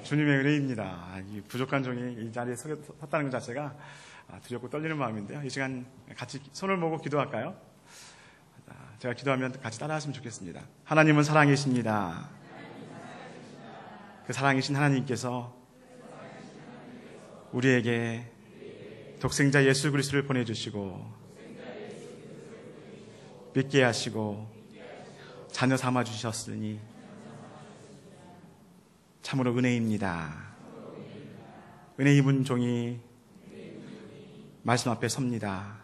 주님의 은혜입니다. 이 부족한 종이 이 자리에 섰다는 것 자체가 두렵고 떨리는 마음인데요. 이 시간 같이 손을 모으고 기도할까요? 제가 기도하면 같이 따라하시면 좋겠습니다. 하나님은 사랑이십니다. 그 사랑이신 하나님께서 우리에게 독생자 예수 그리스도를 보내주시고 믿게 하시고 자녀 삼아 주셨으니 참으로 은혜입니다. 은혜 입은 종이 말씀 앞에 섭니다.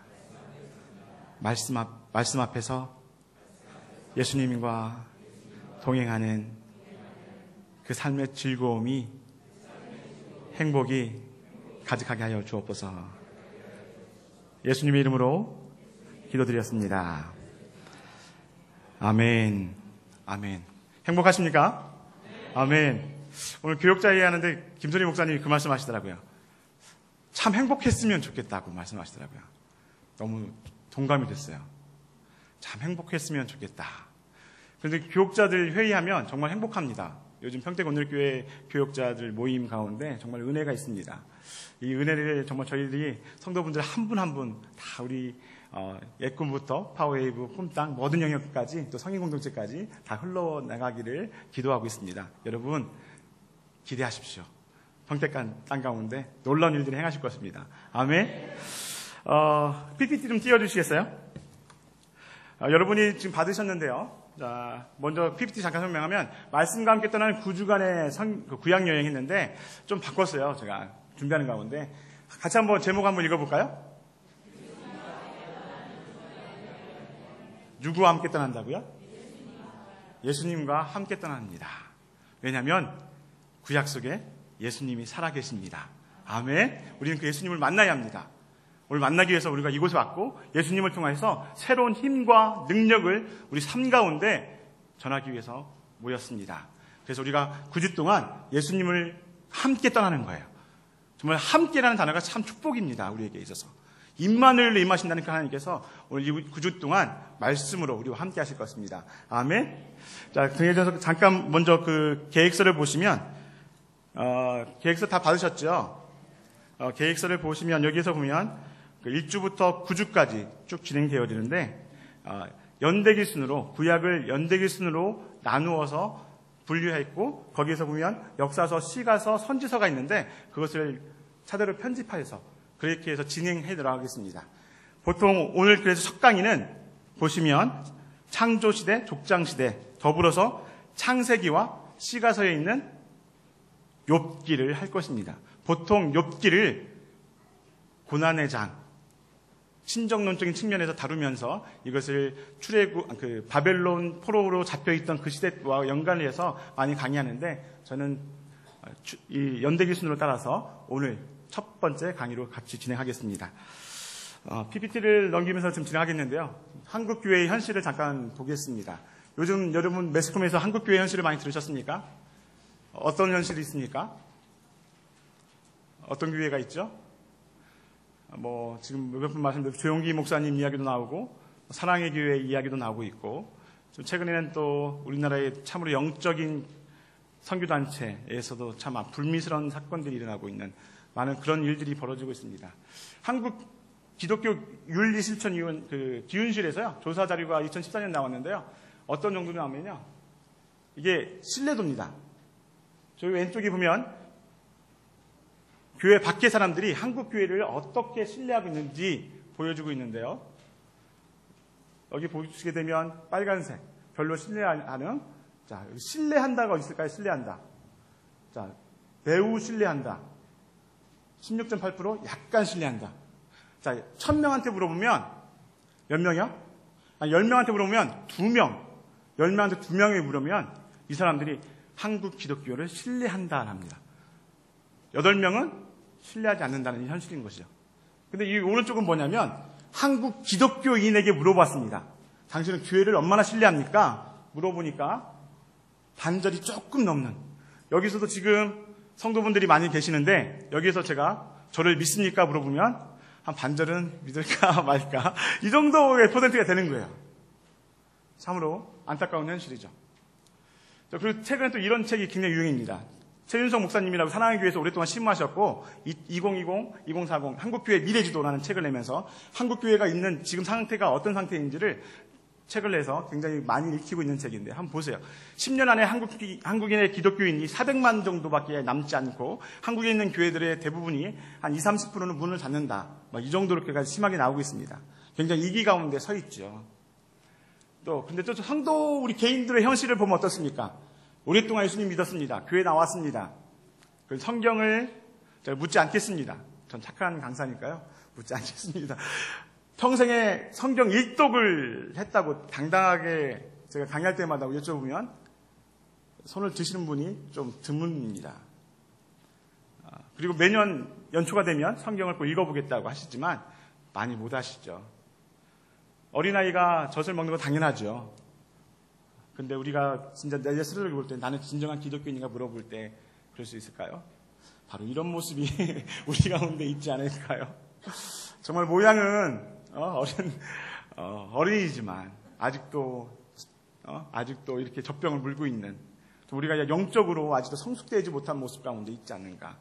말씀 앞에서 예수님과 동행하는 그 삶의 즐거움이, 행복이 가득하게 하여 주옵소서. 예수님의 이름으로 기도드렸습니다. 아멘. 아멘. 행복하십니까? 아멘. 오늘 교역자회 하는데 김선희 목사님이 그 말씀 하시더라고요. 참 행복했으면 좋겠다고 말씀하시더라고요. 너무 동감이 됐어요. 참 행복했으면 좋겠다. 그런데 교역자들 회의하면 정말 행복합니다. 요즘 평택오늘교회 교역자들 모임 가운데 정말 은혜가 있습니다. 이 은혜를 정말 저희들이 성도분들 한 분 한 분 다 우리 예꿈부터 파워웨이브, 꿈땅 모든 영역까지 또 성인공동체까지 다 흘러나가기를 기도하고 있습니다. 여러분 기대하십시오. 평택 땅 가운데 놀라운 일들이 행하실 것입니다. 아멘. PPT 좀 띄워주시겠어요? 여러분이 지금 받으셨는데요. 자, 먼저 PPT 잠깐 설명하면 말씀과 함께 떠나는 9주간의 구약 여행 했는데 좀 바꿨어요. 제가 준비하는 가운데 같이 한번 제목 한번 읽어볼까요? 누구와 함께 떠난다고요? 예수님과 함께 떠납니다. 왜냐하면 구약 속에 예수님이 살아계십니다. 아멘. 우리는 그 예수님을 만나야 합니다. 오늘 만나기 위해서 우리가 이곳에 왔고 예수님을 통해서 새로운 힘과 능력을 우리 삶 가운데 전하기 위해서 모였습니다. 그래서 우리가 9주 동안 예수님을 함께 떠나는 거예요. 정말 함께라는 단어가 참 축복입니다. 우리에게 있어서. 임마누엘로 임하신다는 그 하나님께서 오늘 9주 동안 말씀으로 우리와 함께 하실 것입니다. 아멘. 자, 정해져서 잠깐 먼저 그 계획서를 보시면 계획서 다 받으셨죠? 계획서를 보시면 여기에서 보면 그 1주부터 9주까지 쭉 진행되어지는데 연대기 순으로 구약을 연대기 순으로 나누어서 분류했고 거기에서 보면 역사서, 시가서, 선지서가 있는데 그것을 차례로 편집해서 그렇게 해서 진행해 들어가겠습니다. 보통 오늘 그래서 첫 강의는 보시면 창조시대, 족장시대 더불어서 창세기와 시가서에 있는 욥기를 할 것입니다. 보통 욥기를 고난의 장, 신정론적인 측면에서 다루면서 이것을 출애굽, 바벨론 포로로 잡혀있던 그 시대와 연관을 해서 많이 강의하는데 저는 이 연대기 순으로 따라서 오늘 첫 번째 강의로 같이 진행하겠습니다. PPT를 넘기면서 좀 진행하겠는데요. 한국교회의 현실을 잠깐 보겠습니다. 요즘 여러분 매스컴에서 한국교회 현실을 많이 들으셨습니까? 어떤 현실이 있습니까? 어떤 교회가 있죠? 지금 몇 분 말씀드린 조용기 목사님 이야기도 나오고, 사랑의 교회 이야기도 나오고 있고, 좀 최근에는 또 우리나라의 참으로 영적인 선교단체에서도 참 불미스러운 사건들이 일어나고 있는 많은 그런 일들이 벌어지고 있습니다. 한국 기독교 윤리실천위원 기윤실에서요, 조사 자료가 2014년 나왔는데요. 어떤 정도로 나오면요. 이게 신뢰도입니다. 저희 왼쪽에 보면 교회 밖의 사람들이 한국 교회를 어떻게 신뢰하고 있는지 보여주고 있는데요. 여기 보시게 되면 빨간색, 별로 신뢰하는, 자, 신뢰한다가 있을까요? 신뢰한다. 자, 매우 신뢰한다. 16.8%, 약간 신뢰한다. 자, 1000명한테 물어보면 몇 명이요? 10명한테 물어보면 2명, 10명한테 2명이 물으면 이 사람들이 한국 기독교를 신뢰한다 합니다. 8명은 신뢰하지 않는다는 현실인 것이죠. 근데 이 오른쪽은 뭐냐면 한국 기독교인에게 물어봤습니다. 당신은 교회를 얼마나 신뢰합니까? 물어보니까 반절이 조금 넘는. 여기서도 지금 성도분들이 많이 계시는데 여기에서 제가 저를 믿습니까? 물어보면 한 반절은 믿을까 말까 이 정도의 퍼센트가 되는 거예요. 참으로 안타까운 현실이죠. 그리고 최근에 또 이런 책이 굉장히 유행입니다. 최윤석 목사님이라고 사랑의 교회에서 오랫동안 신무하셨고 2020, 2040 한국교회 미래지도라는 책을 내면서 한국교회가 있는 지금 상태가 어떤 상태인지를 책을 내서 굉장히 많이 읽히고 있는 책인데 한번 보세요. 10년 안에 한국인의 기독교인이 400만 정도밖에 남지 않고 한국에 있는 교회들의 대부분이 한 20, 30%는 문을 닫는다. 이 정도로까지 심하게 나오고 있습니다. 굉장히 위기 가운데 서 있죠. 근데 또 성도 우리 개인들의 현실을 보면 어떻습니까? 오랫동안 예수님 믿었습니다. 교회 나왔습니다. 성경을 제가 묻지 않겠습니다. 전 착한 강사니까요. 묻지 않겠습니다. 평생에 성경 일독을 했다고 당당하게 제가 강의할 때마다 여쭤보면 손을 드시는 분이 좀 드뭅니다. 그리고 매년 연초가 되면 성경을 꼭 읽어보겠다고 하시지만 많이 못 하시죠. 어린아이가 젖을 먹는 건 당연하죠. 근데 우리가 진짜 내 스스로를 볼 때 나는 진정한 기독교인인가 물어볼 때 그럴 수 있을까요? 바로 이런 모습이 우리 가운데 있지 않을까요? 정말 모양은 어린이지만 아직도 이렇게 젖병을 물고 있는 우리가 영적으로 아직도 성숙되지 못한 모습 가운데 있지 않는가.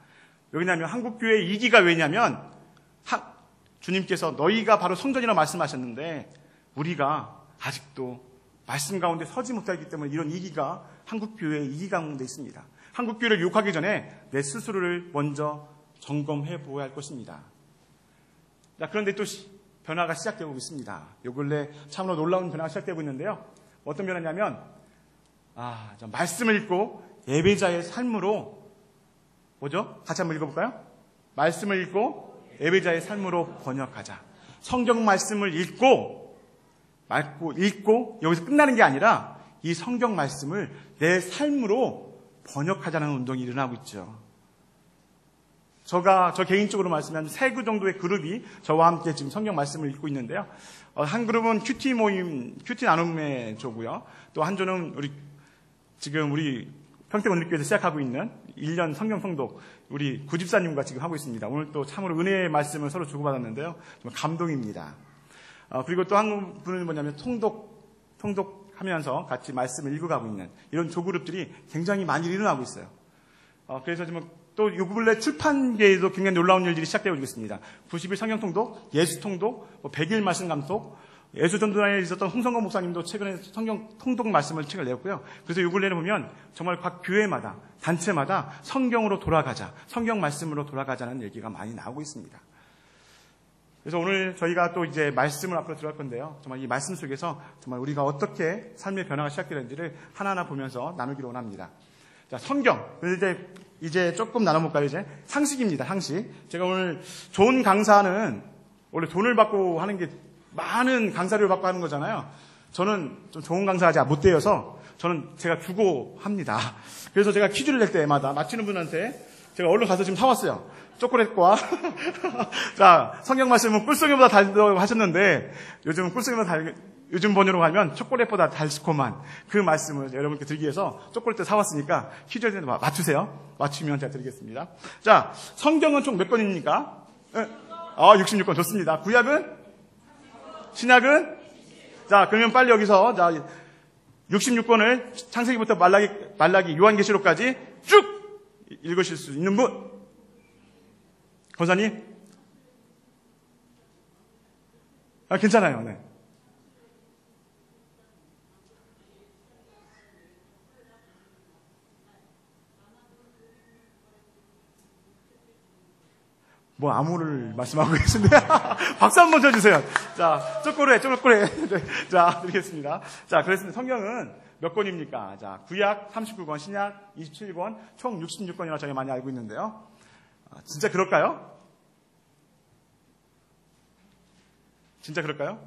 왜냐하면 한국교회의 이기가 왜냐하면 주님께서 너희가 바로 성전이라고 말씀하셨는데 우리가 아직도 말씀 가운데 서지 못하기 때문에 이런 이기가 한국교회의 이기 가운데 있습니다. 한국교회를 유혹하기 전에 내 스스로를 먼저 점검해 보아야 할 것입니다. 그런데 또 변화가 시작되고 있습니다. 요 근래 참으로 놀라운 변화가 시작되고 있는데요. 어떤 변화냐면 말씀을 읽고 예배자의 삶으로 뭐죠? 같이 한번 읽어볼까요? 말씀을 읽고 예배자의 삶으로 번역하자. 성경 말씀을 읽고 여기서 끝나는 게 아니라 이 성경 말씀을 내 삶으로 번역하자는 운동이 일어나고 있죠. 저 개인적으로 말씀하면 3그 정도의 그룹이 저와 함께 지금 성경 말씀을 읽고 있는데요. 한 그룹은 큐티 나눔의 조고요. 또 한 조는 우리 평택원리교회에서 시작하고 있는 1년 성경 통독 우리 구집사님과 지금 하고 있습니다. 오늘 또 참으로 은혜의 말씀을 서로 주고받았는데요. 정말 감동입니다. 그리고 또 한 분은 뭐냐면 통독하면서 같이 말씀을 읽어가고 있는 이런 조그룹들이 굉장히 많이 일어나고 있어요. 그래서 지금 또 요 근래 출판계에도 굉장히 놀라운 일들이 시작되고 있습니다. 90일 성경 통독, 예수 통독, 100일 말씀 감독, 예수전도단에 있었던 홍성건 목사님도 최근에 성경 통독 말씀을 책을 내었고요. 그래서 요 근래를 보면 정말 각 교회마다, 단체마다 성경으로 돌아가자, 성경 말씀으로 돌아가자는 얘기가 많이 나오고 있습니다. 그래서 오늘 저희가 또 이제 말씀을 앞으로 들어갈 건데요. 정말 이 말씀 속에서 정말 우리가 어떻게 삶의 변화가 시작되는지를 하나하나 보면서 나누기로 원합니다. 자, 성경. 이제 조금 나눠볼까요, 이제? 상식입니다, 상식. 제가 오늘 좋은 강사는 원래 돈을 받고 하는 게 많은 강사료를 받고 하는 거잖아요. 저는 좀 좋은 강사가 못 되어서 저는 제가 주고 합니다. 그래서 제가 퀴즈를 낼 때마다 맞히는 분한테 제가 얼른 가서 지금 사왔어요. 초콜릿과 자, 성경 말씀은 꿀송이보다 달다고 하셨는데 요즘 번역으로 가면 초콜릿보다 달콤한 그 말씀을 여러분께 드리기 위해서 초콜릿을 사왔으니까 퀴즈를 맞추세요. 맞추면 제가 드리겠습니다. 자, 성경은 총 몇 권입니까? 66권 좋습니다. 구약은? 신약은? 자, 그러면 빨리 여기서 66권을 창세기부터 말라기 요한계시록까지 쭉 읽으실 수 있는 분? 권사님? 괜찮아요. 네. 아무를 말씀하고 계신데. 박수 한번 쳐주세요. 자, 쪼꼬레. 자, 드리겠습니다. 자, 그랬습니다. 성경은 몇 권입니까? 자, 구약 39권, 신약 27권, 총 66권이라 저희 많이 알고 있는데요. 진짜 그럴까요? 진짜 그럴까요?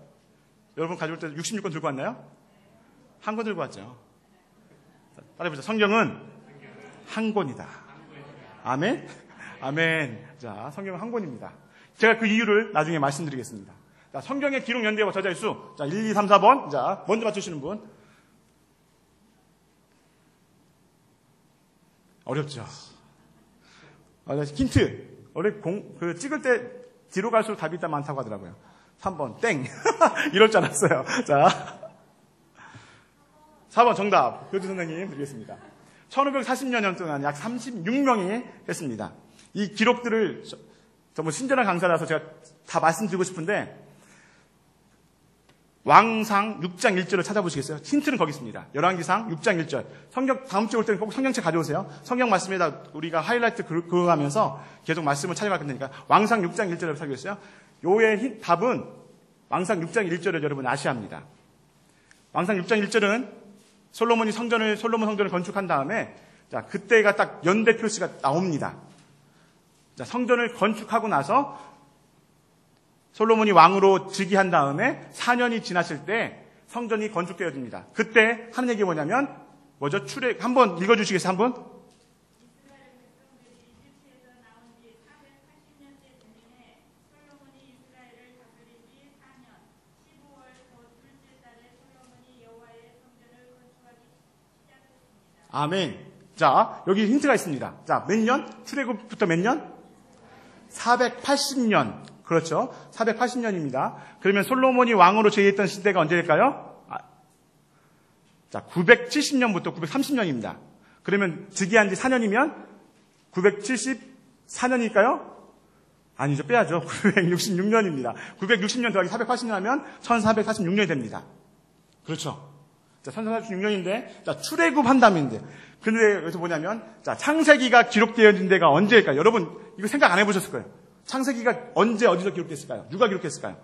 여러분 가져올 때 66권 들고 왔나요? 한 권 들고 왔죠. 따라해보자. 성경은 한 권이다. 아멘? 아멘. 자, 성경은 한 권입니다. 제가 그 이유를 나중에 말씀드리겠습니다. 자, 성경의 기록 연대와 저자일수. 자, 1, 2, 3, 4번. 자, 먼저 맞추시는 분. 어렵죠. 힌트. 원래 찍을 때 뒤로 갈수록 답이 일단 많다고 하더라고요. 3번, 땡. 이럴 줄 알았어요. 자. 4번 정답. 교주 선생님 드리겠습니다. 1540년 동안 약 36명이 했습니다. 이 기록들을 정말 친절한 강사라서 제가 다 말씀드리고 싶은데 왕상 6장 1절을 찾아보시겠어요? 힌트는 거기 있습니다. 열왕기상 6장 1절. 성경 다음 주에 올 때는 꼭 성경책 가져오세요. 성경 말씀에다 우리가 하이라이트 그어가면서 계속 말씀을 찾아갈 거니까 왕상 6장 1절을 찾아보겠어요? 요의 답은 왕상 6장 1절을 여러분 아셔야 합니다. 왕상 6장 1절은 솔로몬 성전을 건축한 다음에 자, 그때가 딱 연대 표시가 나옵니다. 자, 성전을 건축하고 나서 솔로몬이 왕으로 즉위한 다음에 4년이 지났을 때 성전이 건축되어집니다. 그때 하는 얘기가 뭐냐면 뭐죠? 한번 읽어주시겠어요? 한번? 이스라엘 백성들이 이집트에서 나온 지 480년째 되매 솔로몬이 이스라엘을 다스린 지 4년 15월 둘째 달에 솔로몬이 여호와의 성전을 건축하기 시작했습니다. 아멘. 자, 여기 힌트가 있습니다. 자, 몇 년? 출애굽부터 몇 년? 480년. 그렇죠. 480년입니다. 그러면 솔로몬이 왕으로 제위했던 시대가 언제일까요? 자, 970년부터 930년입니다. 그러면 즉위한 지 4년이면 974년일까요? 아니죠. 빼야죠. 966년입니다. 960년 더하기 480년 하면 1446년이 됩니다. 그렇죠. 자, 1446년인데, 자, 출애굽 한 다음인데. 근데 여기서 뭐냐면, 자, 창세기가 기록되어진 데가 언제일까요? 여러분, 이거 생각 안 해보셨을 거예요. 창세기가 언제 어디서 기록됐을까요? 누가 기록했을까요?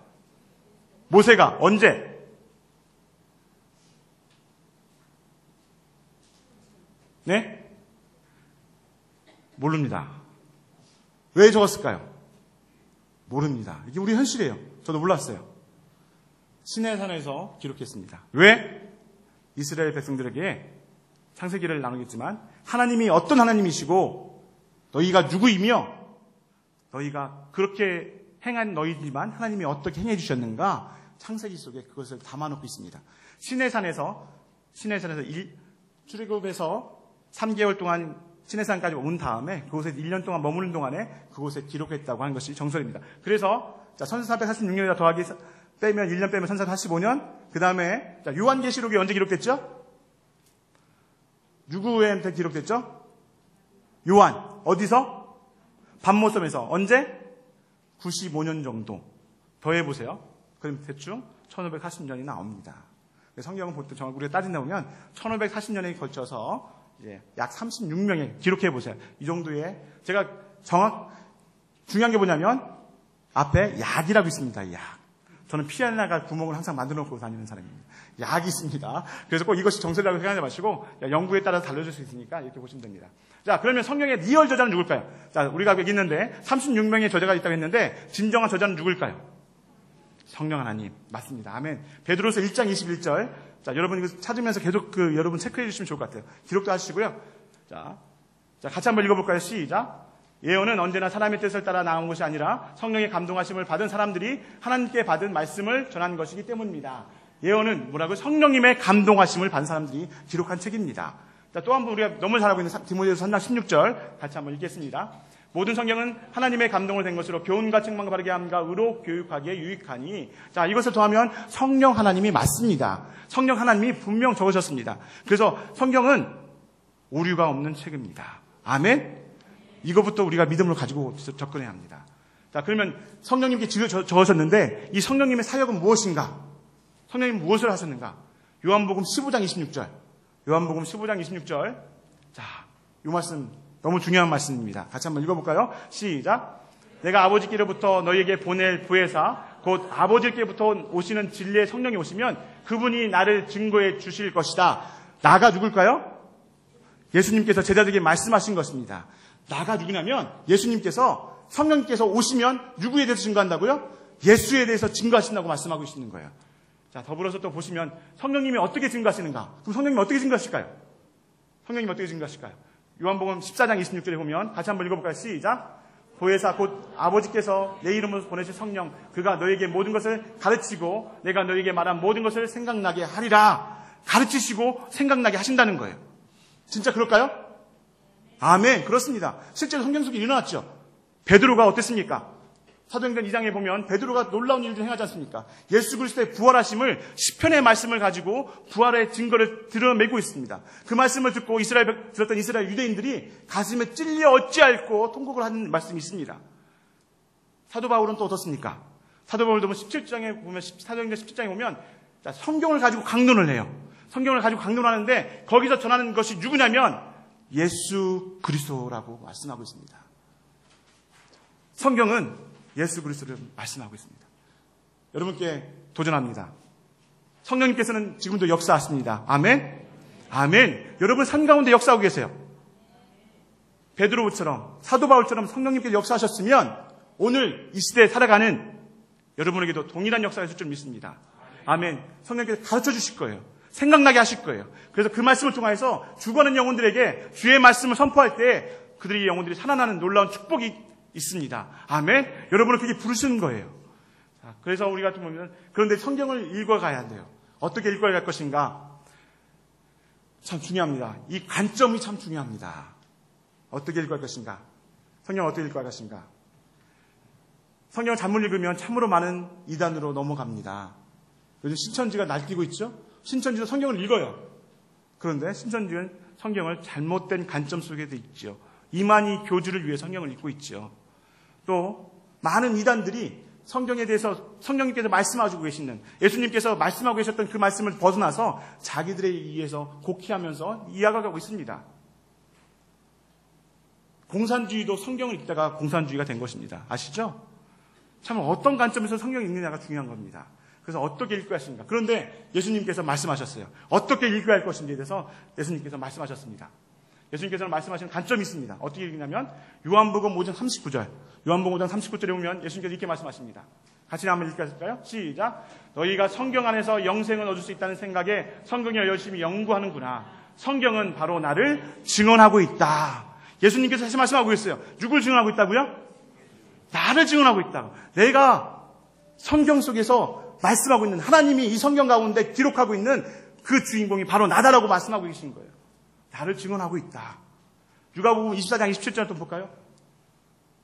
모세가 언제? 네? 모릅니다. 왜 적었을까요? 모릅니다. 이게 우리 현실이에요. 저도 몰랐어요. 시내산에서 기록했습니다. 왜? 이스라엘 백성들에게 창세기를 나누겠지만 하나님이 어떤 하나님이시고 너희가 누구이며 너희가 그렇게 행한 너희지만 하나님이 어떻게 행해 주셨는가 창세기 속에 그것을 담아놓고 있습니다. 시내산에서 출애굽에서 3개월 동안 시내산까지 온 다음에 그곳에 1년 동안 머무는 동안에 그곳에 기록했다고 하는 것이 정설입니다. 그래서 1446년에다 더하기 빼면 1년 빼면 1445년 그 다음에 요한계시록이 언제 기록됐죠? 누구한테 기록됐죠? 요한. 어디서? 밤모섬에서. 언제? 95년 정도. 더해보세요. 그럼 대충 1540년이 나옵니다. 성경은 보통 우리가 따진다 보면 1540년에 걸쳐서 약 36명에 기록해보세요. 이 정도의 제가 중요한 게 뭐냐면 앞에 약이라고 있습니다. 약. 저는 피아나가 구멍을 항상 만들어 놓고 다니는 사람입니다. 약이 있습니다. 그래서 꼭 이것이 정설이라고 생각하지 마시고 연구에 따라서 달라질 수 있으니까 이렇게 보시면 됩니다. 자, 그러면 성경의 리얼 저자는 누굴까요? 자, 우리가 여기 있는데 36명의 저자가 있다고 했는데 진정한 저자는 누굴까요? 성령 하나님. 맞습니다. 아멘. 베드로서 1장 21절. 자, 여러분 이거 찾으면서 계속 여러분 체크해 주시면 좋을 것 같아요. 기록도 하시고요. 자, 같이 한번 읽어볼까요? 시작. 예언은 언제나 사람의 뜻을 따라 나온 것이 아니라 성령의 감동하심을 받은 사람들이 하나님께 받은 말씀을 전한 것이기 때문입니다. 예언은 뭐라고요? 성령님의 감동하심을 받은 사람들이 기록한 책입니다. 자, 또 한 번 우리가 너무 잘 알고 있는 디모데후서 3장 16절 같이 한번 읽겠습니다. 모든 성경은 하나님의 감동을 된 것으로 교훈과 책망과 바르게 함과 의로 교육하기에 유익하니. 자, 이것을 더하면 성령 하나님이 맞습니다. 성령 하나님이 분명 적으셨습니다. 그래서 성경은 오류가 없는 책입니다. 아멘. 이거부터 우리가 믿음을 가지고 접근해야 합니다. 자, 그러면 성령님께 적으셨는데 이 성령님의 사역은 무엇인가? 성령님 무엇을 하셨는가? 요한복음 15장 26절. 요한복음 15장 26절. 자, 이 말씀 너무 중요한 말씀입니다. 같이 한번 읽어볼까요? 시작. 내가 아버지께로부터 너희에게 보낼 부회사 곧 아버지께로부터 오시는 진리의 성령이 오시면 그분이 나를 증거해 주실 것이다. 나가 누굴까요? 예수님께서 제자들에게 말씀하신 것입니다. 나가 누구냐면 예수님께서 성령님께서 오시면 누구에 대해서 증거한다고요? 예수에 대해서 증거하신다고 말씀하고 계시는 거예요. 자, 더불어서 또 보시면 성령님이 어떻게 증거하시는가? 그럼 성령님이 어떻게 증거하실까요? 성령님이 어떻게 증거하실까요? 요한복음 14장 26절에 보면 같이 한번 읽어볼까요? 시작. 보혜사 곧 아버지께서 내 이름으로 보내실 성령 그가 너에게 모든 것을 가르치고 내가 너에게 말한 모든 것을 생각나게 하리라. 가르치시고 생각나게 하신다는 거예요. 진짜 그럴까요? 아멘. 그렇습니다. 실제로 성경 속에 일어났죠. 베드로가 어땠습니까? 사도행전 2장에 보면 베드로가 놀라운 일을 행하지 않습니까? 예수 그리스도의 부활하심을 시편의 말씀을 가지고 부활의 증거를 드러내고 있습니다. 그 말씀을 듣고 들었던 이스라엘 유대인들이 가슴에 찔려 어찌할꼬 통곡을 하는 말씀이 있습니다. 사도 바울은 또 어떻습니까? 사도 바울도 17장에 보면, 사도행전 17장에 보면 성경을 가지고 강론을 해요. 성경을 가지고 강론하는데 거기서 전하는 것이 누구냐면 예수 그리스도라고 말씀하고 있습니다. 성경은 예수 그리스도를 말씀하고 있습니다. 여러분께 도전합니다. 성령님께서는 지금도 역사하십니다. 아멘? 아멘. 여러분 삶 가운데 역사하고 계세요. 베드로처럼 사도 바울처럼 성령님께서 역사하셨으면 오늘 이 시대에 살아가는 여러분에게도 동일한 역사가 있을 줄 믿습니다. 아멘. 성령님께서 가르쳐 주실 거예요. 생각나게 하실 거예요. 그래서 그 말씀을 통해서 죽어가는 영혼들에게 주의 말씀을 선포할 때 그들의 영혼들이 살아나는 놀라운 축복이 있습니다. 아멘. 여러분을 그렇게 부르시는 거예요. 자, 그래서 우리가 좀 보면 그런데 성경을 읽어가야 돼요. 어떻게 읽어갈 것인가? 참 중요합니다. 이 관점이 참 중요합니다. 어떻게 읽어갈 것인가? 성경을 어떻게 읽어갈 것인가? 성경을 잘못 읽으면 참으로 많은 이단으로 넘어갑니다. 요즘 신천지가 날뛰고 있죠? 신천지도 성경을 읽어요. 그런데 신천지는 성경을 잘못된 관점 속에도 있죠. 이만희 교주를 위해 성경을 읽고 있죠. 또 많은 이단들이 성경에 대해서 성령님께서 말씀하시고 계시는 예수님께서 말씀하고 계셨던 그 말씀을 벗어나서 자기들에 의해서 곡해하면서 이야기하고 있습니다. 공산주의도 성경을 읽다가 공산주의가 된 것입니다. 아시죠? 참 어떤 관점에서 성경을 읽느냐가 중요한 겁니다. 그래서 어떻게 읽어야 하십니까? 그런데 예수님께서 말씀하셨어요. 어떻게 읽어야 할 것인지에 대해서 예수님께서 말씀하셨습니다. 예수님께서는 말씀하시는 관점이 있습니다. 어떻게 읽냐면 요한복음 5장 39절. 요한복음 5장 39절에 보면 예수님께서 이렇게 말씀하십니다. 같이 한번 읽을까요? 시작. 너희가 성경 안에서 영생을 얻을 수 있다는 생각에 성경을 열심히 연구하는구나. 성경은 바로 나를 증언하고 있다. 예수님께서 다시 말씀하고 있어요. 누굴 증언하고 있다고요? 나를 증언하고 있다고. 내가 성경 속에서 말씀하고 있는 하나님이 이 성경 가운데 기록하고 있는 그 주인공이 바로 나다라고 말씀하고 계신 거예요. 나를 증언하고 있다. 누가복음 24장 27절 좀 볼까요?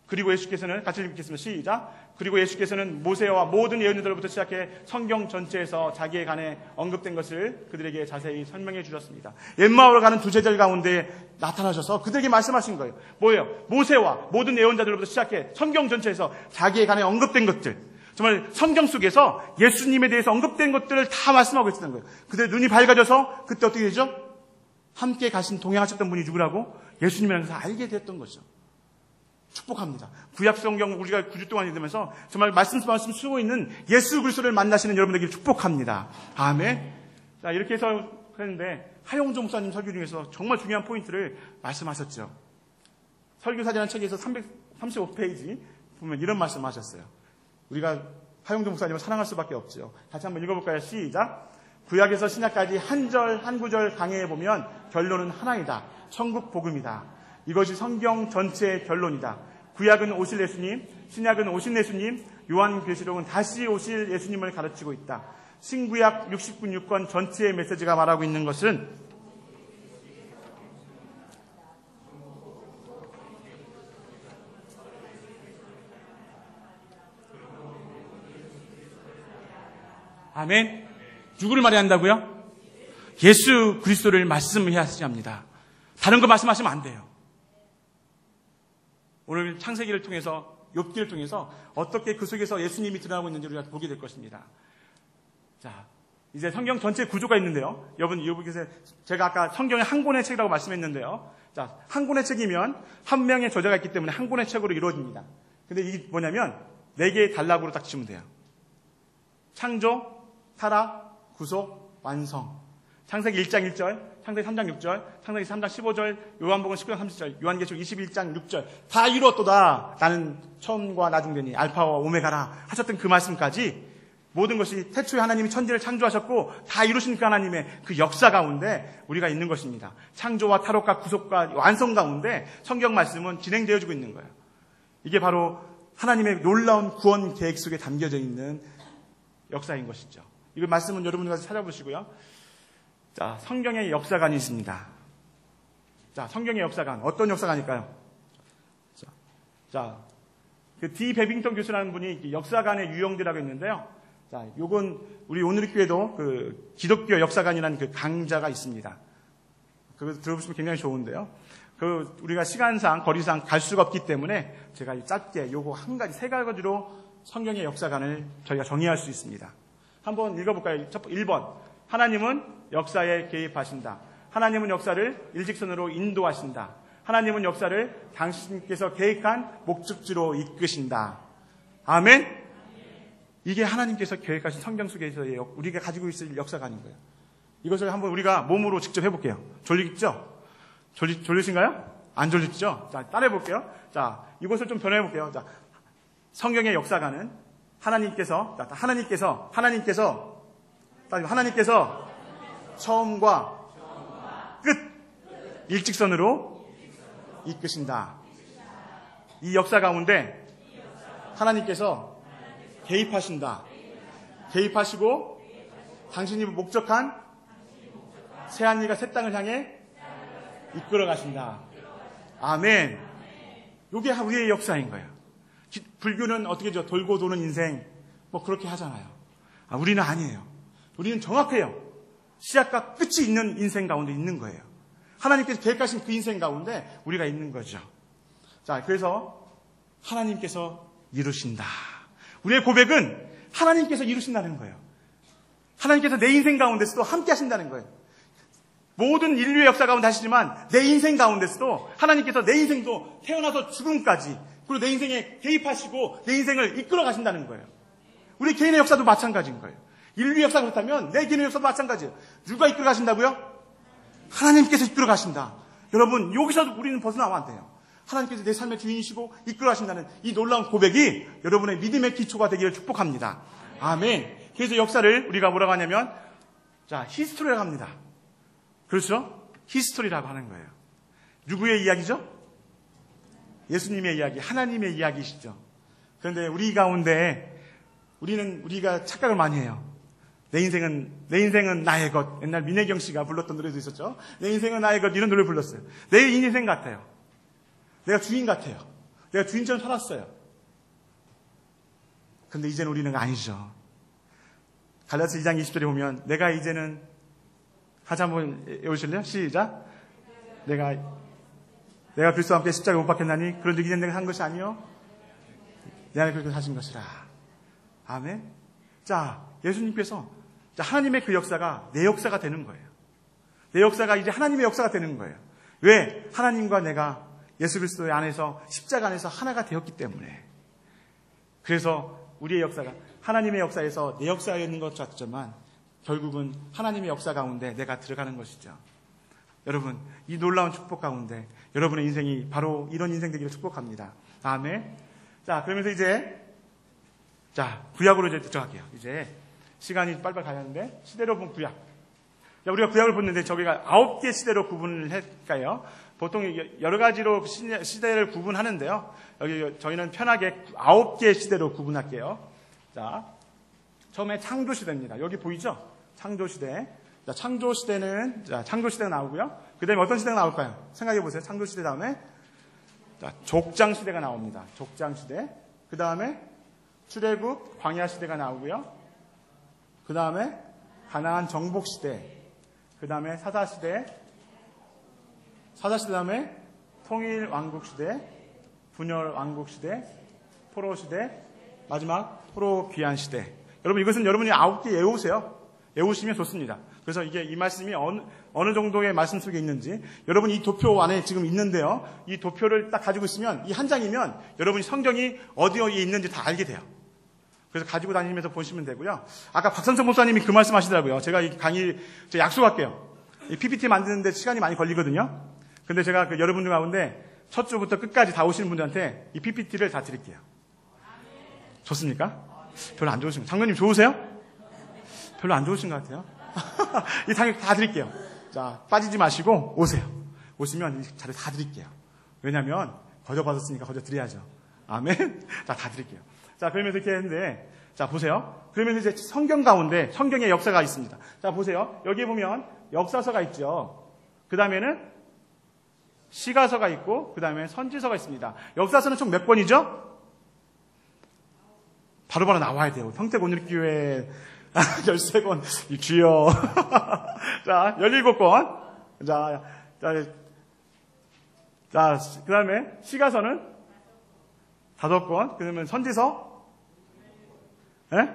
그리고 예수께서는 같이 읽겠습니다. 시작. 그리고 예수께서는 모세와 모든 예언자들로부터 시작해 성경 전체에서 자기에 관해 언급된 것을 그들에게 자세히 설명해 주셨습니다. 엠마오로 가는 두 제자들 가운데 나타나셔서 그들에게 말씀하신 거예요. 뭐예요? 모세와 모든 예언자들로부터 시작해 성경 전체에서 자기에 관해 언급된 것들. 정말 성경 속에서 예수님에 대해서 언급된 것들을 다 말씀하고 있었던 거예요. 그들의 눈이 밝아져서 그때 어떻게 되죠? 함께 가신 동행하셨던 분이 누구라고? 예수님이라는 것을 알게 됐던 거죠. 축복합니다. 구약 성경 우리가 9주 동안 읽으면서 정말 말씀 쓰고 있는 예수 그리스도를 만나시는 여러분에게 축복합니다. 아멘. 자, 이렇게 해서 했는데 하용조 목사님 설교 중에서 정말 중요한 포인트를 말씀하셨죠. 설교사전이라는 책에서 335페이지 보면 이런 말씀하셨어요. 우리가 하용조 목사님을 사랑할 수밖에 없죠. 다시 한번 읽어볼까요? 시작. 구약에서 신약까지 한 절 한 구절 강해보면 결론은 하나이다. 천국 복음이다. 이것이 성경 전체의 결론이다. 구약은 오실 예수님, 신약은 오신 예수님, 요한계시록은 다시 오실 예수님을 가르치고 있다. 신구약 69권 전체의 메시지가 말하고 있는 것은 아멘. 누구를 말해야 한다고요? 예수 그리스도를 말씀해야 합니다. 다른 거 말씀하시면 안 돼요. 오늘 창세기를 통해서 욥기를 통해서 어떻게 그 속에서 예수님이 드러나고 있는지 우리가 보게 될 것입니다. 자, 이제 성경 전체 구조가 있는데요. 여러분, 여기서 제가 아까 성경의 한 권의 책이라고 말씀했는데요. 자, 한 권의 책이면 한 명의 저자가 있기 때문에 한 권의 책으로 이루어집니다. 근데 이게 뭐냐면 4개의 단락으로 딱 치면 돼요. 창조, 타락, 구속, 완성. 창세기 1장 1절, 창세기 3장 6절, 창세기 3장 15절, 요한복음 19장 30절, 요한계시록 21장 6절 다 이루었도다. 나는 처음과 나중되니 알파와 오메가라 하셨던 그 말씀까지 모든 것이 태초에 하나님이 천지를 창조하셨고 다 이루신 그 하나님의 그 역사 가운데 우리가 있는 것입니다. 창조와 타락과 구속과 완성 가운데 성경 말씀은 진행되어지고 있는 거예요. 이게 바로 하나님의 놀라운 구원 계획 속에 담겨져 있는 역사인 것이죠. 이 말씀은 여러분들 가서 찾아보시고요. 자, 성경의 역사관이 있습니다. 자, 성경의 역사관. 어떤 역사관일까요? 자, 그 디 베빙턴 교수라는 분이 역사관의 유형들이라고 있는데요. 자, 요건 우리 오늘교회도 그 기독교 역사관이라는 그 강좌가 있습니다. 그거 들어보시면 굉장히 좋은데요. 그 우리가 시간상 거리상 갈 수가 없기 때문에 제가 짧게 요거 한 가지 세 가지로 성경의 역사관을 저희가 정의할 수 있습니다. 한번 읽어볼까요? 1번 하나님은 역사에 개입하신다. 하나님은 역사를 일직선으로 인도하신다. 하나님은 역사를 당신께서 계획한 목적지로 이끄신다. 아멘? 이게 하나님께서 계획하신 성경 속에서의 우리가 가지고 있을 역사관인 거예요. 이것을 한번 우리가 몸으로 직접 해볼게요. 졸리겠죠? 졸리신가요? 안 졸리죠? 자, 따라해볼게요. 자, 이것을 좀 변해볼게요. 자, 성경의 역사관은 하나님께서 처음과 끝 일직선으로 이끄신다. 이 역사 가운데 하나님께서 개입하신다. 개입하시고 당신이 목적한 새하늘과 새 땅을 향해 이끌어 가신다. 아멘. 이게 우리의 역사인 거예요. 불교는 어떻게 죠? 돌고 도는 인생 뭐 그렇게 하잖아요. 우리는 아니에요. 우리는 정확해요. 시작과 끝이 있는 인생 가운데 있는 거예요. 하나님께서 계획하신 그 인생 가운데 우리가 있는 거죠. 자, 그래서 하나님께서 이루신다. 우리의 고백은 하나님께서 이루신다는 거예요. 하나님께서 내 인생 가운데서도 함께 하신다는 거예요. 모든 인류의 역사 가운데 하시지만 내 인생 가운데서도 하나님께서 내 인생도 태어나서 죽음까지 그리고 내 인생에 개입하시고 내 인생을 이끌어 가신다는 거예요. 우리 개인의 역사도 마찬가지인 거예요. 인류의 역사가 그렇다면 내 개인의 역사도 마찬가지예요. 누가 이끌어 가신다고요? 하나님께서 이끌어 가신다. 여러분, 여기서 우리는 벗어나면 안 돼요. 하나님께서 내 삶의 주인이시고 이끌어 가신다는 이 놀라운 고백이 여러분의 믿음의 기초가 되기를 축복합니다. 아멘. 그래서 역사를 우리가 뭐라고 하냐면 자, 히스토리라고 합니다. 그렇죠? 히스토리라고 하는 거예요. 누구의 이야기죠? 예수님의 이야기, 하나님의 이야기시죠. 그런데 우리 가운데 우리가 착각을 많이 해요. 내 인생은 나의 것. 옛날 민혜경 씨가 불렀던 노래도 있었죠. 내 인생은 나의 것. 이런 노래를 불렀어요. 내 인생 같아요. 내가 주인 같아요. 내가 주인처럼 살았어요. 근데 이제는 우리는 아니죠. 갈라디아서 2장 20절에 보면 내가 이제는 다시 한번 외우실래요? 시작. 내가 그리스도와 함께 십자가에 못 박혔나니 그런즉 이제는 내가 한 것이 아니요 내 안에 그렇게 하신 것이라. 아멘. 자, 예수님께서 하나님의 그 역사가 내 역사가 되는 거예요. 내 역사가 이제 하나님의 역사가 되는 거예요. 왜? 하나님과 내가 예수 그리스도의 안에서 십자가 안에서 하나가 되었기 때문에. 그래서 우리의 역사가 하나님의 역사에서 내 역사였는 것 같지만 결국은 하나님의 역사 가운데 내가 들어가는 것이죠. 여러분, 이 놀라운 축복 가운데 여러분의 인생이 바로 이런 인생 되기를 축복합니다. 아멘. 자, 그러면서 이제 구약으로 이제 들어갈게요. 이제 시간이 빨리빨리 가야 하는데 시대로 본 구약. 자, 우리가 구약을 보는데 저기가 9개 시대로 구분을 할까요? 보통 여러 가지로 시대를 구분하는데요. 여기 저희는 편하게 9개 시대로 구분할게요. 자, 처음에 창조 시대입니다. 여기 보이죠? 창조 시대. 자, 창조 시대가 나오고요. 그 다음에 어떤 시대가 나올까요? 생각해 보세요. 창조 시대 다음에 족장 시대가 나옵니다. 족장 시대. 그 다음에 출애굽 광야 시대가 나오고요. 그 다음에 가나안 정복 시대. 그 다음에 사사 시대 다음에 통일 왕국 시대, 분열 왕국 시대, 포로 시대, 마지막 포로 귀환 시대. 여러분, 이것은 여러분이 9개 외우세요. 외우시면 좋습니다. 그래서 이게 이 말씀이 어느 정도의 말씀 속에 있는지 여러분 이 도표 안에 지금 있는데요. 이 도표를 딱 가지고 있으면 이 한 장이면 여러분이 성경이 어디에 있는지 다 알게 돼요. 그래서 가지고 다니면서 보시면 되고요. 아까 박선성 목사님이 그 말씀 하시더라고요. 제가 이 강의 약속할게요. 이 PPT 만드는데 시간이 많이 걸리거든요. 근데 제가 여러분들 가운데 첫 주부터 끝까지 다 오시는 분들한테 이 PPT를 다 드릴게요. 좋습니까? 별로 안 좋으신 거. 장로님 좋으세요? 별로 안 좋으신 것 같아요. 이 장면 다 드릴게요. 자, 빠지지 마시고 오세요. 오시면 이 자료 다 드릴게요. 왜냐면 거저 받았으니까 거저 드려야죠. 아멘. 자, 다 드릴게요. 자, 그러면서 이렇게 했는데, 자, 보세요. 그러면서 이제 성경 가운데 성경의 역사가 있습니다. 자, 보세요. 여기 보면 역사서가 있죠. 그 다음에는 시가서가 있고, 그 다음에 선지서가 있습니다. 역사서는 총 몇 권이죠? 바로바로 나와야 돼요. 평택온누리교회 13권, 주여. 자, 17권. 자, 그 다음에 시가서는 5권. 그러면 선지서? 예?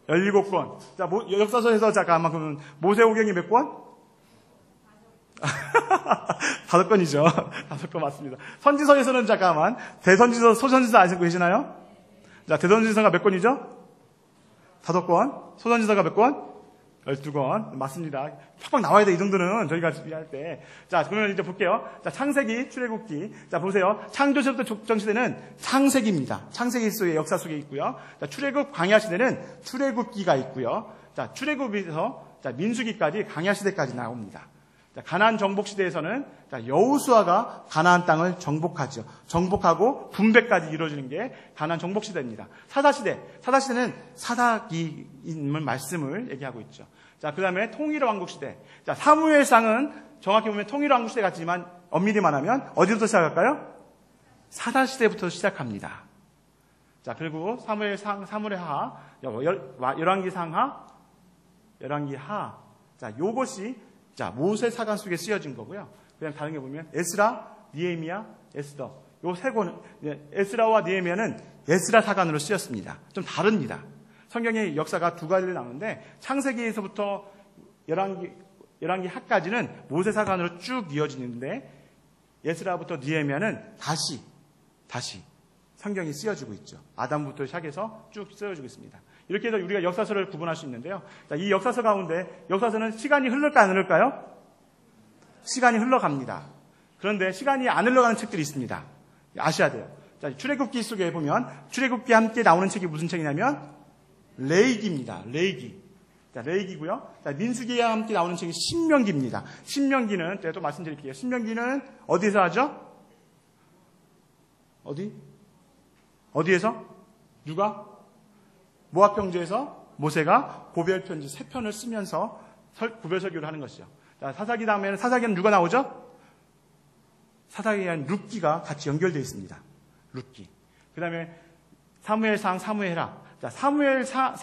17권. 자, 역사서에서 잠깐만, 그러면 모세오경이 몇 권? 5권이죠. 5권 맞습니다. 선지서에서는 잠깐만, 대선지서, 소선지서 아시고 계시나요? 자, 대선지서가 몇 권이죠? 5권. 소선지서가 몇 권? 12권. 맞습니다. 팍팍 나와야 돼, 이 정도는. 저희가 준비할 때. 자, 그러면 이제 볼게요. 자, 창세기, 출애굽기. 자, 보세요. 창조시대부터 족정시대는 창세기입니다. 창세기 속의 역사 속에 있고요. 자, 출애굽, 광야시대는 출애굽기가 있고요. 자, 출애굽에서 자, 민수기까지 광야시대까지 나옵니다. 자, 가나안 정복시대에서는 자, 여호수아가 가나안 땅을 정복하죠. 정복하고 분배까지 이루어지는 게 가나안 정복시대입니다. 사사시대는 사사기임을 말씀을 얘기하고 있죠. 자, 그 다음에 통일의 왕국시대. 자, 사무엘상은 정확히 보면 통일의 왕국시대 같지만 엄밀히 말하면 어디부터 시작할까요? 사사시대부터 시작합니다. 자, 그리고 사무엘상, 사무엘하, 열왕기상하, 열왕기하. 자, 요것이 자, 모세 사관 속에 쓰여진 거고요. 그냥 다른 게 보면 에스라, 니에미야, 에스더. 요 세 권, 에스라와 니에미야는 에스라 사관으로 쓰였습니다. 좀 다릅니다. 성경의 역사가 두 가지로 나오는데 창세기에서부터 열왕기 하까지는 모세 사관으로 쭉 이어지는데 에스라부터 니에미야는 다시 성경이 쓰여지고 있죠. 아담부터 시작해서 쭉 쓰여지고 있습니다. 이렇게 해서 우리가 역사서를 구분할 수 있는데요. 자, 이 역사서 가운데 역사서는 시간이 흐를까 안 흐를까요? 시간이 흘러갑니다. 그런데 시간이 안 흘러가는 책들이 있습니다. 아셔야 돼요. 자, 출애굽기 속에 보면 출애굽기 함께 나오는 책이 무슨 책이냐면 레위기입니다. 레위기. 자, 레위기고요. 자, 민수기와 함께 나오는 책이 신명기입니다. 신명기는 제가 또 말씀드릴게요. 신명기는 어디서 하죠? 어디에서? 누가? 모압 평지에서 모세가 고별 편지 3편을 쓰면서 고별 설교를 하는 것이죠. 자, 사사기 다음에는 사사기는 누가 나오죠? 사사기와는 룻기가 같이 연결되어 있습니다. 룻기. 그 다음에 사무엘상, 사무엘하. 자, 사무엘상은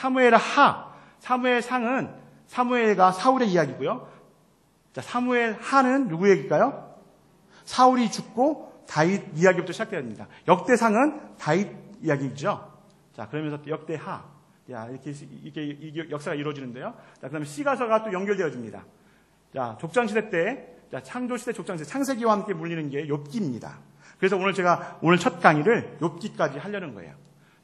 사무엘과 사울의 이야기고요. 자, 사무엘하는 누구 얘기일까요? 사울이 죽고 다윗 이야기부터 시작됩니다. 역대상은 다윗 이야기죠. 자, 그러면서 역대하. 자, 이렇게 역사가 이루어지는데요. 자, 그 다음에 시가서가 또 연결되어집니다. 자, 족장시대 때, 자, 창조시대, 족장시대, 창세기와 함께 물리는 게 욥기입니다. 그래서 오늘 첫 강의를 욥기까지 하려는 거예요.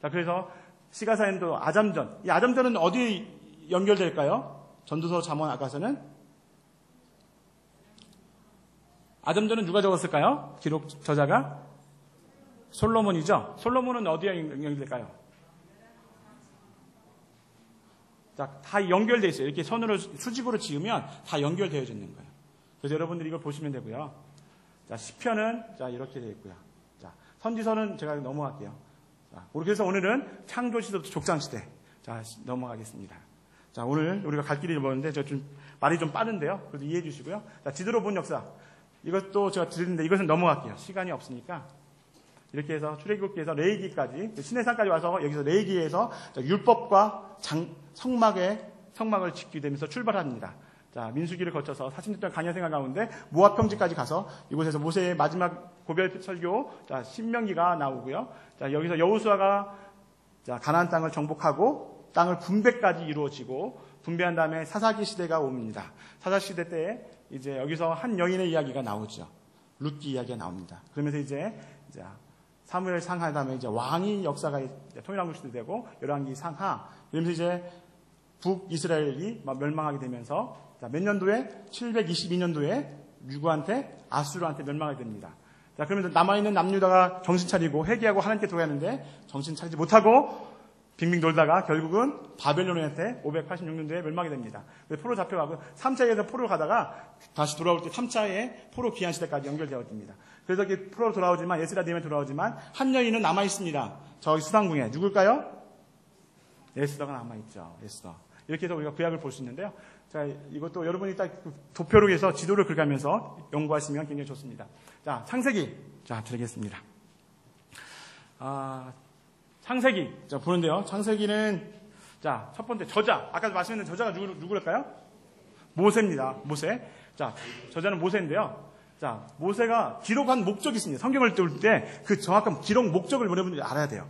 자, 그래서 시가서에는 또 아잠전. 이 아잠전은 어디 연결될까요? 전도서, 잠언, 아가서는? 아잠전은 누가 적었을까요? 기록 저자가? 솔로몬이죠? 솔로몬은 어디에 연결될까요? 자, 다 연결되어 있어요. 이렇게 수직으로 지으면 다 연결되어져 있는 거예요. 그래서 여러분들이 이걸 보시면 되고요. 자, 시편은 자, 이렇게 되어 있고요. 자, 선지서는 제가 넘어갈게요. 자, 그래서 오늘은 창조시대부터 족장시대. 자, 넘어가겠습니다. 자, 오늘 우리가 갈 길이 멀는데 말이 좀 빠른데요. 그래도 이해해 주시고요. 자, 지도로 본 역사. 이것도 제가 드리는데 이것은 넘어갈게요. 시간이 없으니까. 이렇게 해서 출애굽기에서 레위기까지 시내산까지 와서 여기서 레위기에서 율법과 성막을 짓게 되면서 출발합니다. 자, 민수기를 거쳐서 40년 동안 광야 생활 가운데 모압 평지까지 가서 이곳에서 모세의 마지막 고별 설교, 자, 신명기가 나오고요. 자, 여기서 여호수아가 자, 가나안 땅을 정복하고 땅을 분배까지 이루어지고 분배한 다음에 사사기 시대가 옵니다. 사사기 시대 때 이제 여기서 한 여인의 이야기가 나오죠. 룻기 이야기가 나옵니다. 그러면서 이제 사무엘 상하 다음에 이제 왕이 역사가 통일왕국 시대 되고 열왕기 상하. 그러면서 이제 북이스라엘이 멸망하게 되면서 몇 년도에 722년도에 누구한테 아수르한테 멸망하게 됩니다. 자, 그러면서 남아있는 남유다가 정신 차리고 회개하고 하나님께 돌아가는데 정신 차리지 못하고 빙빙 돌다가 결국은 바벨론한테 586년도에 멸망하게 됩니다. 포로 잡혀가고 3차에서 포로 가다가 다시 돌아올 때 3차에 포로 귀환 시대까지 연결되어집니다. 그래서 포로 돌아오지만 에스라 님에 돌아오지만 한 여인은 남아 있습니다. 저기 수상궁에 누굴까요? 에스더가 남아 있죠. 에스더. 이렇게 해서 우리가 구약을 볼 수 있는데요. 자, 이것도 여러분이 딱 도표로 해서 지도를 긁으면서 연구하시면 굉장히 좋습니다. 자, 창세기. 자, 드리겠습니다. 창세기. 자, 보는데요. 창세기는, 자, 첫 번째, 저자. 아까 말씀했던 저자가 누구일까요? 모세입니다. 모세. 자, 저자는 모세인데요. 자, 모세가 기록한 목적이 있습니다. 성경을 볼 때 그 정확한 기록 목적을 여러분들이 알아야 돼요.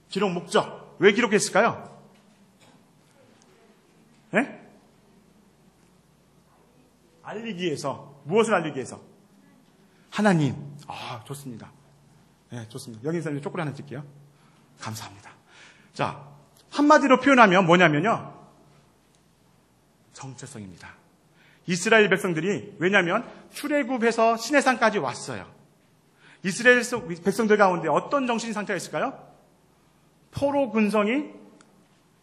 기록 목적. 왜 기록했을까요? 네? 알리기 위해서. 무엇을 알리기 위해서? 하나님. 아, 좋습니다. 네, 좋습니다. 여기 있는 초콜릿 하나 드릴게요. 감사합니다. 자, 한마디로 표현하면 뭐냐면요. 정체성입니다. 이스라엘 백성들이, 왜냐하면 출애굽해서 시내산까지 왔어요. 이스라엘 백성들 가운데 어떤 정신 상태가 있을까요? 포로 군성이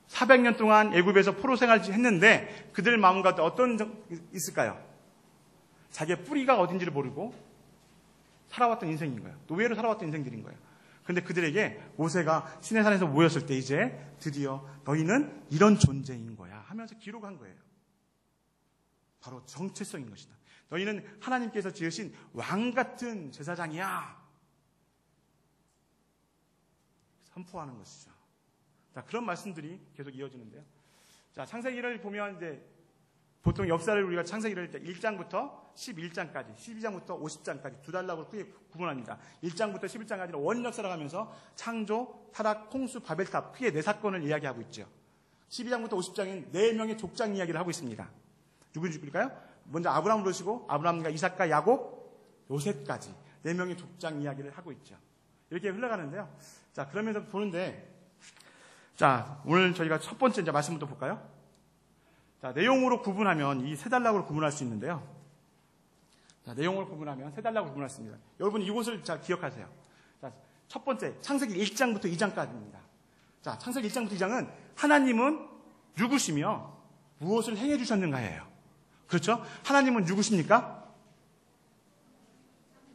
400년 동안 애굽에서 포로 생활을 했는데 그들 마음 가운데 어떤 있을까요? 자기의 뿌리가 어딘지를 모르고 살아왔던 인생인 거예요. 노예로 살아왔던 인생들인 거예요. 그런데 그들에게 모세가 시내산에서 모였을 때 이제 드디어 너희는 이런 존재인 거야 하면서 기록한 거예요. 바로 정체성인 것이다. 너희는 하나님께서 지으신 왕 같은 제사장이야. 선포하는 것이죠. 자, 그런 말씀들이 계속 이어지는데요. 자, 창세기를 보면 이제 보통 역사를 우리가 창세기를 할 때 1장부터 11장까지, 12장부터 50장까지 두 단락으로 크게 구분합니다. 1장부터 11장까지는 원역사를 하면서 창조, 타락, 홍수, 바벨탑 크게 네 사건을 이야기하고 있죠. 12장부터 50장은 네 명의 족장 이야기를 하고 있습니다. 누구일까요? 먼저 아브라함을 보시고 아브라함과 이삭과 야곱, 요셉까지 네 명의 족장 이야기를 하고 있죠. 이렇게 흘러가는데요. 자, 그러면서 보는데, 자, 오늘 저희가 첫 번째 이제 말씀부터 볼까요? 자, 내용으로 구분하면 이 세 단락으로 구분할 수 있는데요. 자, 내용으로 구분하면 세 단락으로 구분할 수 있습니다. 여러분 이곳을 자, 기억하세요. 자, 첫 번째, 창세기 1장부터 2장까지입니다. 자, 창세기 1장부터 2장은 하나님은 누구시며 무엇을 행해 주셨는가예요. 그렇죠? 하나님은 누구십니까?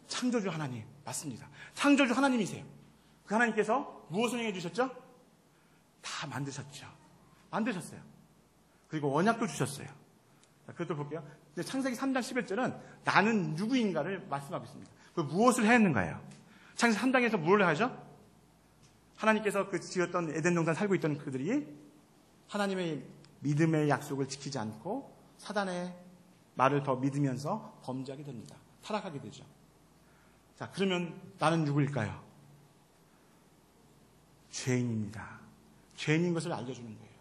창조주 하나님. 맞습니다. 창조주 하나님이세요. 그 하나님께서 무엇을 행해 주셨죠? 다 만드셨죠. 만드셨어요. 그리고 언약도 주셨어요. 자, 그것도 볼게요. 근데 창세기 3장 11절은 나는 누구인가를 말씀하고 있습니다. 그 무엇을 했는가예요? 창세기 3장에서 뭘 하죠? 하나님께서 그 지었던 에덴 동산 살고 있던 그들이 하나님의 믿음의 약속을 지키지 않고 사단의 말을 더 믿으면서 범죄하게 됩니다. 타락하게 되죠. 자, 그러면 나는 누구일까요? 죄인입니다. 죄인인 것을 알려주는 거예요.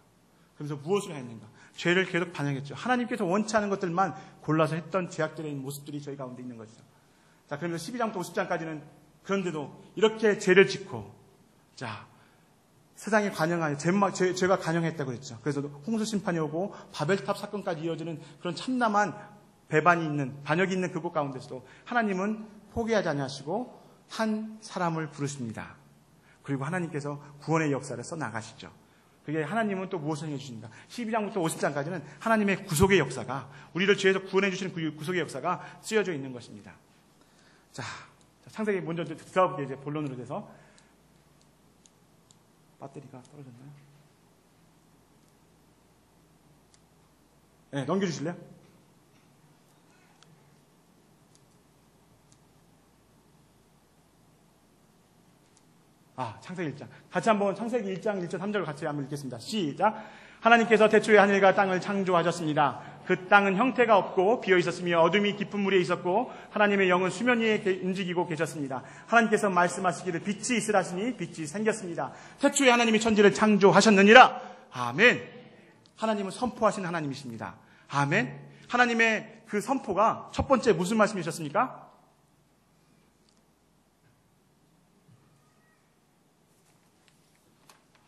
그래서 무엇을 했는가? 죄를 계속 반영했죠. 하나님께서 원치 않은 것들만 골라서 했던 죄악들의 모습들이 저희 가운데 있는 거죠. 자, 그러면서 12장부터 50장까지는 그런데도 이렇게 죄를 짓고, 자, 세상에 관영하여, 죄가 관영했다고 그랬죠. 그래서 홍수 심판이 오고 바벨탑 사건까지 이어지는 그런 참담한 배반이 있는, 반역이 있는 그곳 가운데서도 하나님은 포기하지 않으시고 한 사람을 부르십니다. 그리고 하나님께서 구원의 역사를 써나가시죠. 그게 하나님은 또 무엇을 해주십니까? 12장부터 50장까지는 하나님의 구속의 역사가, 우리를 죄에서 구원해 주시는 그 구속의 역사가 쓰여져 있는 것입니다. 자, 창세기 먼저 들어가 볼게요. 이제 본론으로 돼서. 배터리가 떨어졌나요? 네, 넘겨주실래요? 창세기 1장. 같이 한번 창세기 1장 1절 3절을 같이 한번 읽겠습니다. 시작. 하나님께서 태초에 하늘과 땅을 창조하셨습니다. 그 땅은 형태가 없고 비어 있었으며 어둠이 깊은 물에 있었고 하나님의 영은 수면 위에 움직이고 계셨습니다. 하나님께서 말씀하시기를 빛이 있으라 하시니 빛이 생겼습니다. 태초에 하나님이 천지를 창조하셨느니라. 아멘. 하나님은 선포하신 하나님이십니다. 아멘. 하나님의 그 선포가 첫 번째 무슨 말씀이셨습니까?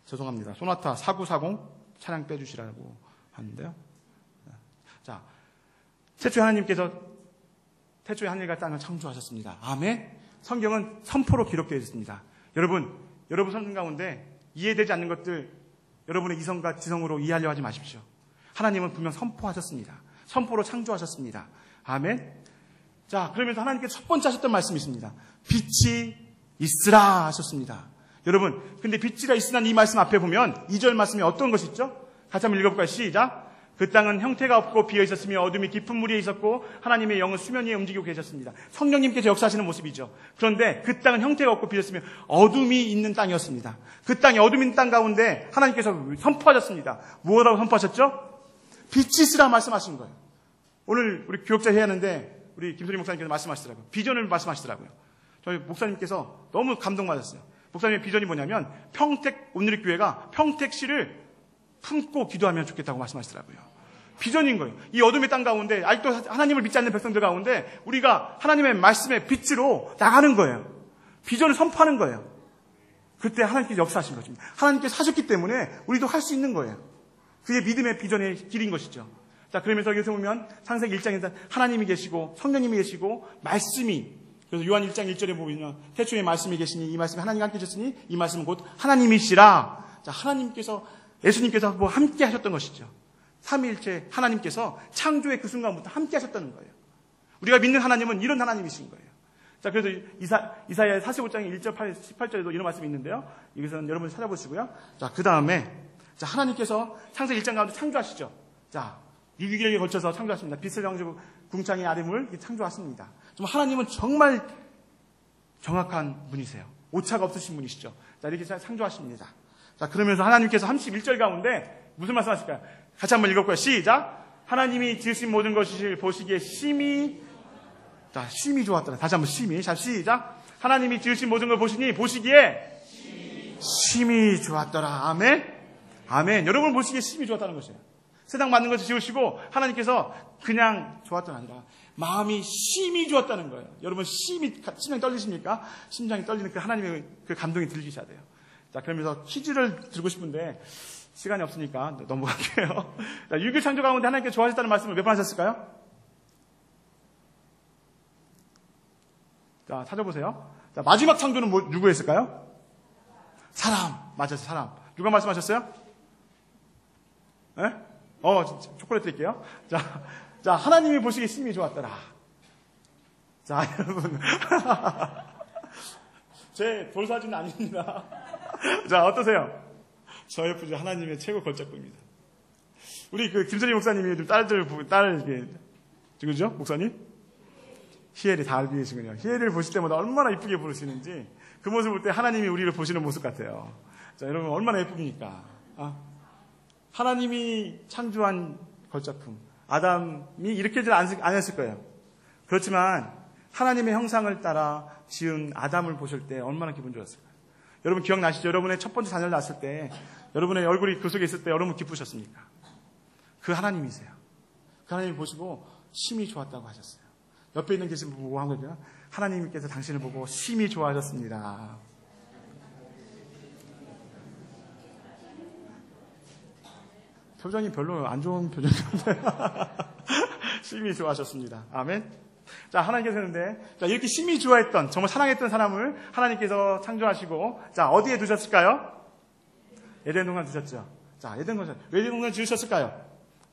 죄송합니다. 소나타 4940 차량 빼주시라고 하는데요. 자, 태초에 하나님께서 태초에 하늘과 땅을 창조하셨습니다. 아멘. 성경은 선포로 기록되어 있습니다. 여러분 성경 가운데 이해되지 않는 것들 여러분의 이성과 지성으로 이해하려 하지 마십시오. 하나님은 분명 선포하셨습니다. 선포로 창조하셨습니다. 아멘. 자, 그러면서 하나님께서 첫 번째 하셨던 말씀이 있습니다. 빛이 있으라 하셨습니다. 여러분, 근데 빛이라 있으라는 이 말씀 앞에 보면 2절 말씀이 어떤 것이 있죠? 같이 한번 읽어볼까요? 시작. 그 땅은 형태가 없고 비어 있었으며 어둠이 깊은 물에 있었고 하나님의 영은 수면 위에 움직이고 계셨습니다. 성령님께서 역사하시는 모습이죠. 그런데 그 땅은 형태가 없고 비어 있으며 어둠이 있는 땅이었습니다. 그 땅에 어둠이 있는 땅 가운데 하나님께서 선포하셨습니다. 무엇이라고 선포하셨죠? 빛이 있으라 말씀하신 거예요. 오늘 우리 교역자 회의하는데 우리 김소리 목사님께서 말씀하시더라고요. 비전을 말씀하시더라고요. 저희 목사님께서 너무 감동받았어요. 목사님의 비전이 뭐냐면 평택 온누리교회가 평택시를 품고 기도하면 좋겠다고 말씀하시더라고요. 비전인 거예요. 이 어둠의 땅 가운데 아직도 하나님을 믿지 않는 백성들 가운데 우리가 하나님의 말씀의 빛으로 나가는 거예요. 비전을 선포하는 거예요. 그때 하나님께서 역사하신 것입니다. 하나님께서 하셨기 때문에 우리도 할 수 있는 거예요. 그게 믿음의 비전의 길인 것이죠. 자, 그러면서 여기서 보면 창세기 1장에서 하나님이 계시고 성령님이 계시고 말씀이, 그래서 요한 1장 1절에 보면 태초에 말씀이 계시니 이 말씀이 하나님과 함께 계셨으니 이 말씀은 곧 하나님이시라. 자, 하나님께서 예수님께서 뭐 함께 하셨던 것이죠. 삼위일체 하나님께서 창조의 그 순간부터 함께 하셨다는 거예요. 우리가 믿는 하나님은 이런 하나님이신 거예요. 자, 그래서 이사야 45장 1절 18절에도 이런 말씀이 있는데요. 이것은 여러분이 찾아보시고요. 자, 그 다음에 자, 하나님께서 창세기 1장 가운데 창조하시죠. 자, 6일에 걸쳐서 창조하십니다. 빛을 창조하고 궁창의 아름을 창조하십니다. 좀 하나님은 정말 정확한 분이세요. 오차가 없으신 분이시죠. 자, 이렇게 창조하십니다. 자, 그러면서 하나님께서 31절 가운데 무슨 말씀 하실까요? 같이 한번 읽어볼까요? 시작! 하나님이 지으신 모든 것을 보시기에 심히, 자, 심히 좋았더라. 다시 한번 심히. 자, 시작! 하나님이 지으신 모든 걸 보시기에 심히 좋았더라. 아멘? 아멘. 여러분 보시기에 심히 좋았다는 것이에요. 세상 만든 것을 지으시고 하나님께서 그냥 좋았던 아니라 마음이 심히 좋았다는 거예요. 여러분 심장이 떨리십니까? 심장이 떨리는 그 하나님의 그 감동이 들리셔야 돼요. 자, 그러면서 퀴즈를 드리고 싶은데 시간이 없으니까 넘어갈게요. 자, 6일 창조 가운데 하나님께서 좋아하셨다는 말씀을 몇 번 하셨을까요? 자, 찾아보세요. 자, 마지막 창조는 누구 했을까요? 사람. 맞아요, 사람. 누가 말씀하셨어요? 네? 초콜릿 드릴게요. 자, 하나님이 보시기에 심히 좋았더라. 자, 여러분. 제 돌사진 아닙니다. 자, 어떠세요? 저 옆은 하나님의 최고 걸작품입니다. 우리 그 김선희 목사님이 딸, 이게, 누구죠? 목사님? 희엘이 다 알고 계시군요. 희엘을 보실 때마다 얼마나 이쁘게 부르시는지 그 모습을 볼 때 하나님이 우리를 보시는 모습 같아요. 자, 여러분, 얼마나 예쁩니까? 하나님이 창조한 걸작품. 아담이 이렇게는 안 했을 거예요. 그렇지만 하나님의 형상을 따라 지은 아담을 보실 때 얼마나 기분 좋았을까요? 여러분 기억나시죠? 여러분의 첫 번째 자녀를 낳았을 때 여러분의 얼굴이 그 속에 있을 때 여러분 기쁘셨습니까? 그 하나님이세요. 그 하나님 보시고 심히 좋았다고 하셨어요. 옆에 있는 계신 분 보고 한 거죠. 하나님께서 당신을 보고 심히 좋아하셨습니다. 표정이 별로 안 좋은 표정인데 심히 좋아하셨습니다. 아멘. 자, 하나님께서 했는데, 자, 이렇게 심히 좋아했던, 정말 사랑했던 사람을 하나님께서 창조하시고, 자, 어디에 두셨을까요? 에덴 동산 두셨죠. 자, 에덴 동산. 왜 에덴 동산 지으셨을까요?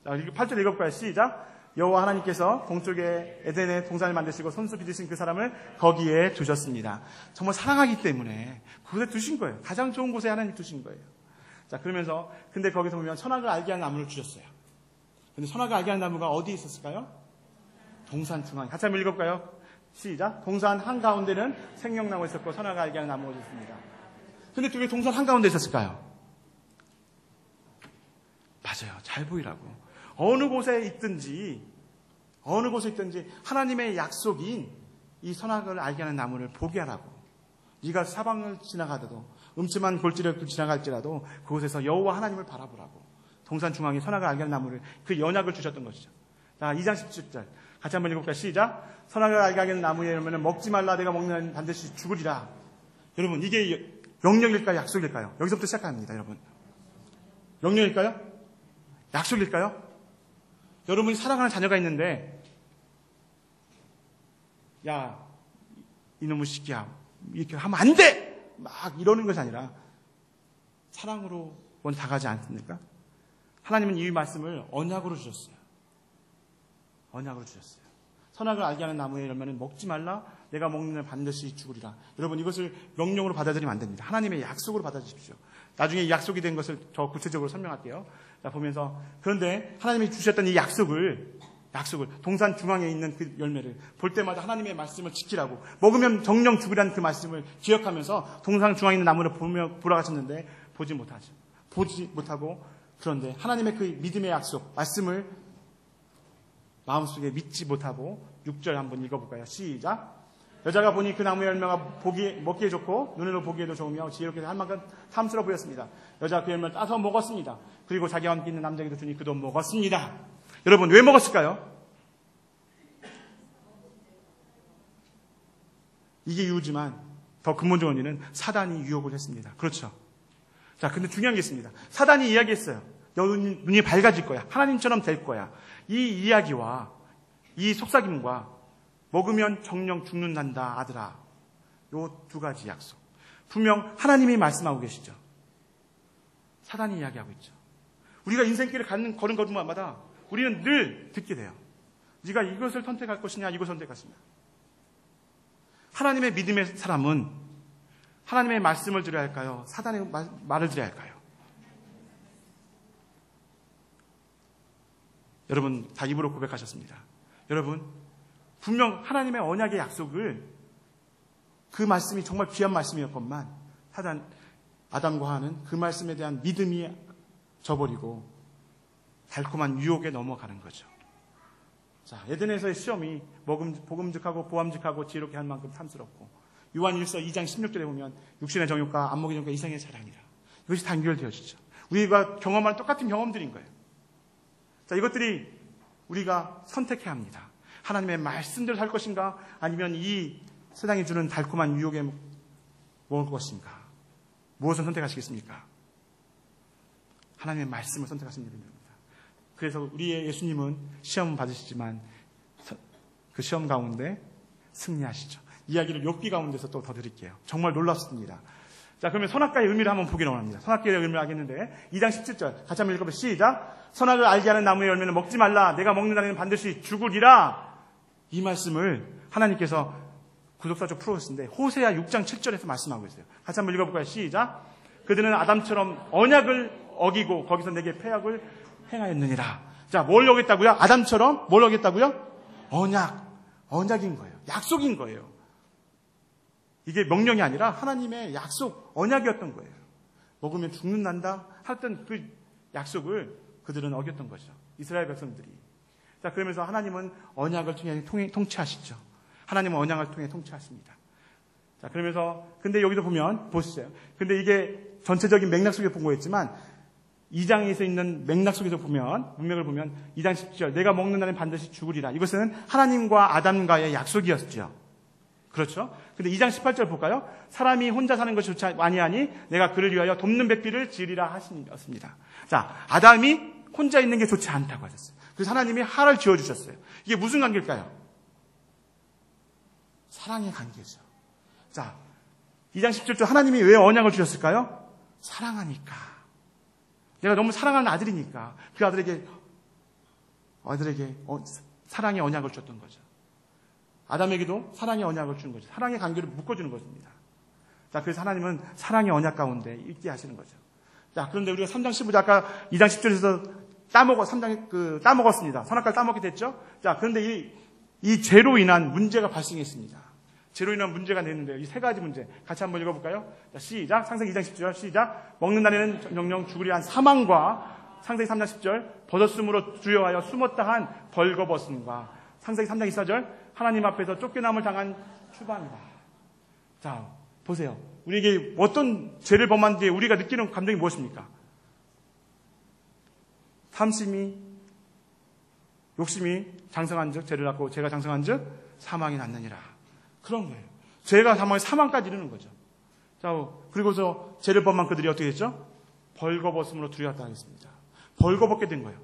자, 8절 읽어볼까요? 시작. 여호와 하나님께서 동쪽에 에덴의 동산을 만드시고 손수 빚으신 그 사람을 거기에 두셨습니다. 정말 사랑하기 때문에 그곳에 두신 거예요. 가장 좋은 곳에 하나님 두신 거예요. 자, 그러면서, 근데 거기서 보면 선악을 알게 하는 나무를 주셨어요. 근데 선악을 알게 하는 나무가 어디에 있었을까요? 동산 중앙에. 같이 한번 읽어볼까요? 시작. 동산 한가운데는 생명나무 있었고 선악을 알게 하는 나무가 있었습니다. 근데 왜 동산 한가운데 있었을까요? 맞아요. 잘 보이라고. 어느 곳에 있든지 하나님의 약속인 이 선악을 알게 하는 나무를 보게 하라고. 네가 사방을 지나가도 음침한 골지를 지나갈지라도 그곳에서 여호와 하나님을 바라보라고. 동산 중앙에 선악을 알게 하는 나무를, 그 연약을 주셨던 것이죠. 자, 2장 17절. 같이 한번 읽어볼까요? 시작. 선악을 알게 하는 나무에 이르면 먹지 말라. 내가 먹는 반드시 죽으리라. 여러분, 이게 명령일까요? 약속일까요? 여기서부터 시작합니다, 여러분. 명령일까요? 약속일까요? 여러분이 사랑하는 자녀가 있는데, 야, 이놈의 새끼야, 이렇게 하면 안 돼! 막 이러는 것이 아니라 사랑으로 먼저 다가지 않습니까? 하나님은 이 말씀을 언약으로 주셨어요. 언약으로 주셨어요. 선악을 알게 하는 나무의 열매는 먹지 말라. 내가 먹는 날 반드시 죽으리라. 여러분, 이것을 명령으로 받아들이면 안 됩니다. 하나님의 약속으로 받아주십시오. 나중에 이 약속이 된 것을 더 구체적으로 설명할게요. 자, 보면서, 그런데 하나님이 주셨던 이 약속을 동산 중앙에 있는 그 열매를 볼 때마다 하나님의 말씀을 지키라고, 먹으면 정령 죽으라는 그 말씀을 기억하면서 동산 중앙에 있는 나무를 보러 가셨는데 보지 못하고, 그런데 하나님의 그 믿음의 약속 말씀을 마음속에 믿지 못하고 6절 한번 읽어볼까요? 시작. 여자가 보니 그 나무의 열매가 먹기에 좋고 눈으로 보기에도 좋으며 지혜롭게 할 만큼 탐스러워 보였습니다. 여자가 그 열매를 따서 먹었습니다. 그리고 자기와 함께 있는 남자에게도 주니 그도 먹었습니다. 여러분, 왜 먹었을까요? 이게 이유지만 더 근본적인 이유는 사단이 유혹을 했습니다. 그렇죠? 자, 근데 중요한 게 있습니다. 사단이 이야기했어요. 눈이 밝아질 거야. 하나님처럼 될 거야. 이 이야기와 이 속삭임과 먹으면 정령 죽는단다 아들아. 요 두 가지 약속. 분명 하나님이 말씀하고 계시죠. 사단이 이야기하고 있죠. 우리가 인생길을 걸은 걸음마다 우리는 늘 듣게 돼요. 네가 이것을 선택할 것이냐, 이것을 선택할 것이냐. 하나님의 믿음의 사람은 하나님의 말씀을 들어야 할까요? 사단의 말을 들어야 할까요? 여러분, 다 입으로 고백하셨습니다. 여러분, 분명 하나님의 언약의 약속을, 그 말씀이 정말 귀한 말씀이었건만 아담과 하와는 그 말씀에 대한 믿음이 저버리고 달콤한 유혹에 넘어가는 거죠. 자, 에덴에서의 시험이 복음직하고 보암직하고 지혜롭게 할 만큼 탐스럽고, 요한일서 2장 16절에 보면 육신의 정욕과 안목의 정욕과 이생의 자랑이라. 이것이 다 연결되어지죠. 우리가 경험한 똑같은 경험들인 거예요. 자, 이것들이 우리가 선택해야 합니다. 하나님의 말씀대로 살 것인가, 아니면 이 세상이 주는 달콤한 유혹에 먹을 것인가. 무엇을 선택하시겠습니까? 하나님의 말씀을 선택하시는 일입니다. 그래서 우리의 예수님은 시험 받으시지만 그 시험 가운데 승리하시죠. 이야기를 욥기 가운데서 또 더 드릴게요. 정말 놀랍습니다. 자, 그러면 선악과의 의미를 한번 보기로 합니다. 선악과의 의미를 알겠는데 2장 17절 같이 한번 읽어보세요. 시작. 선악을 알게 하는 나무의 열매는 먹지 말라. 내가 먹는 날에는 반드시 죽으리라. 이 말씀을 하나님께서 구속사적 풀어오시는데 호세아 6장 7절에서 말씀하고 있어요. 같이 한번 읽어볼까요? 시작. 그들은 아담처럼 언약을 어기고 거기서 내게 패악을 행하였느니라. 자, 뭘 어겼다고요? 아담처럼 뭘 어겼다고요? 언약인 거예요. 약속인 거예요. 이게 명령이 아니라 하나님의 약속, 언약이었던 거예요. 먹으면 죽는단다 했던 그 약속을 그들은 어겼던 거죠. 이스라엘 백성들이. 자, 그러면서 하나님은 언약을 통해 통치하시죠. 하나님은 언약을 통해 통치하십니다. 자, 그러면서 근데 여기도 보면 보시죠. 근데 이게 전체적인 맥락 속에 본 거였지만 2장에서 있는 맥락 속에서 보면, 문맥을 보면 2장 10절 내가 먹는 날엔 반드시 죽으리라. 이것은 하나님과 아담과의 약속이었죠. 그렇죠? 근데 2장 18절 볼까요? 사람이 혼자 사는 것이 좋지 아니하니 내가 그를 위하여 돕는 백비를 지으리라 하시니였습니다. 자, 아담이 혼자 있는 게 좋지 않다고 하셨어요. 그래서 하나님이 하를 지어주셨어요. 이게 무슨 관계일까요? 사랑의 관계죠. 자, 2장 17절 하나님이 왜 언약을 주셨을까요? 사랑하니까. 내가 너무 사랑하는 아들이니까 그 아들에게 사랑의 언약을 줬던 거죠. 아담에게도 사랑의 언약을 주는 거죠. 사랑의 관계를 묶어주는 것입니다. 자, 그래서 하나님은 사랑의 언약 가운데 있게 하시는 거죠. 자, 그런데 우리가 3장 15절 아까 2장 10절에서 따먹었습니다. 선악과를 따먹게 됐죠. 자, 그런데 이 죄로 인한 문제가 발생했습니다. 죄로 인한 문제가 됐는데요. 이 세 가지 문제 같이 한번 읽어볼까요? 자, 시작. 창세기 2장 10절 시작. 먹는 날에는 정령 죽으리한 사망과 창세기 3장 10절 벗었음으로 두려워하여 숨었다 한 벌거벗음과 창세기 3장 24절 하나님 앞에서 쫓겨남을 당한 추방이다. 자, 보세요. 우리에게 어떤 죄를 범한 뒤에 우리가 느끼는 감정이 무엇입니까? 탐심이, 욕심이 장성한 즉 죄를 낳고 죄가 장성한 즉 사망이 났느니라. 그런 거예요. 죄가 사망까지 이르는 거죠. 자, 그리고서 죄를 범한 그들이 어떻게 됐죠? 벌거벗음으로 두려웠다 하겠습니다. 벌거벗게 된 거예요.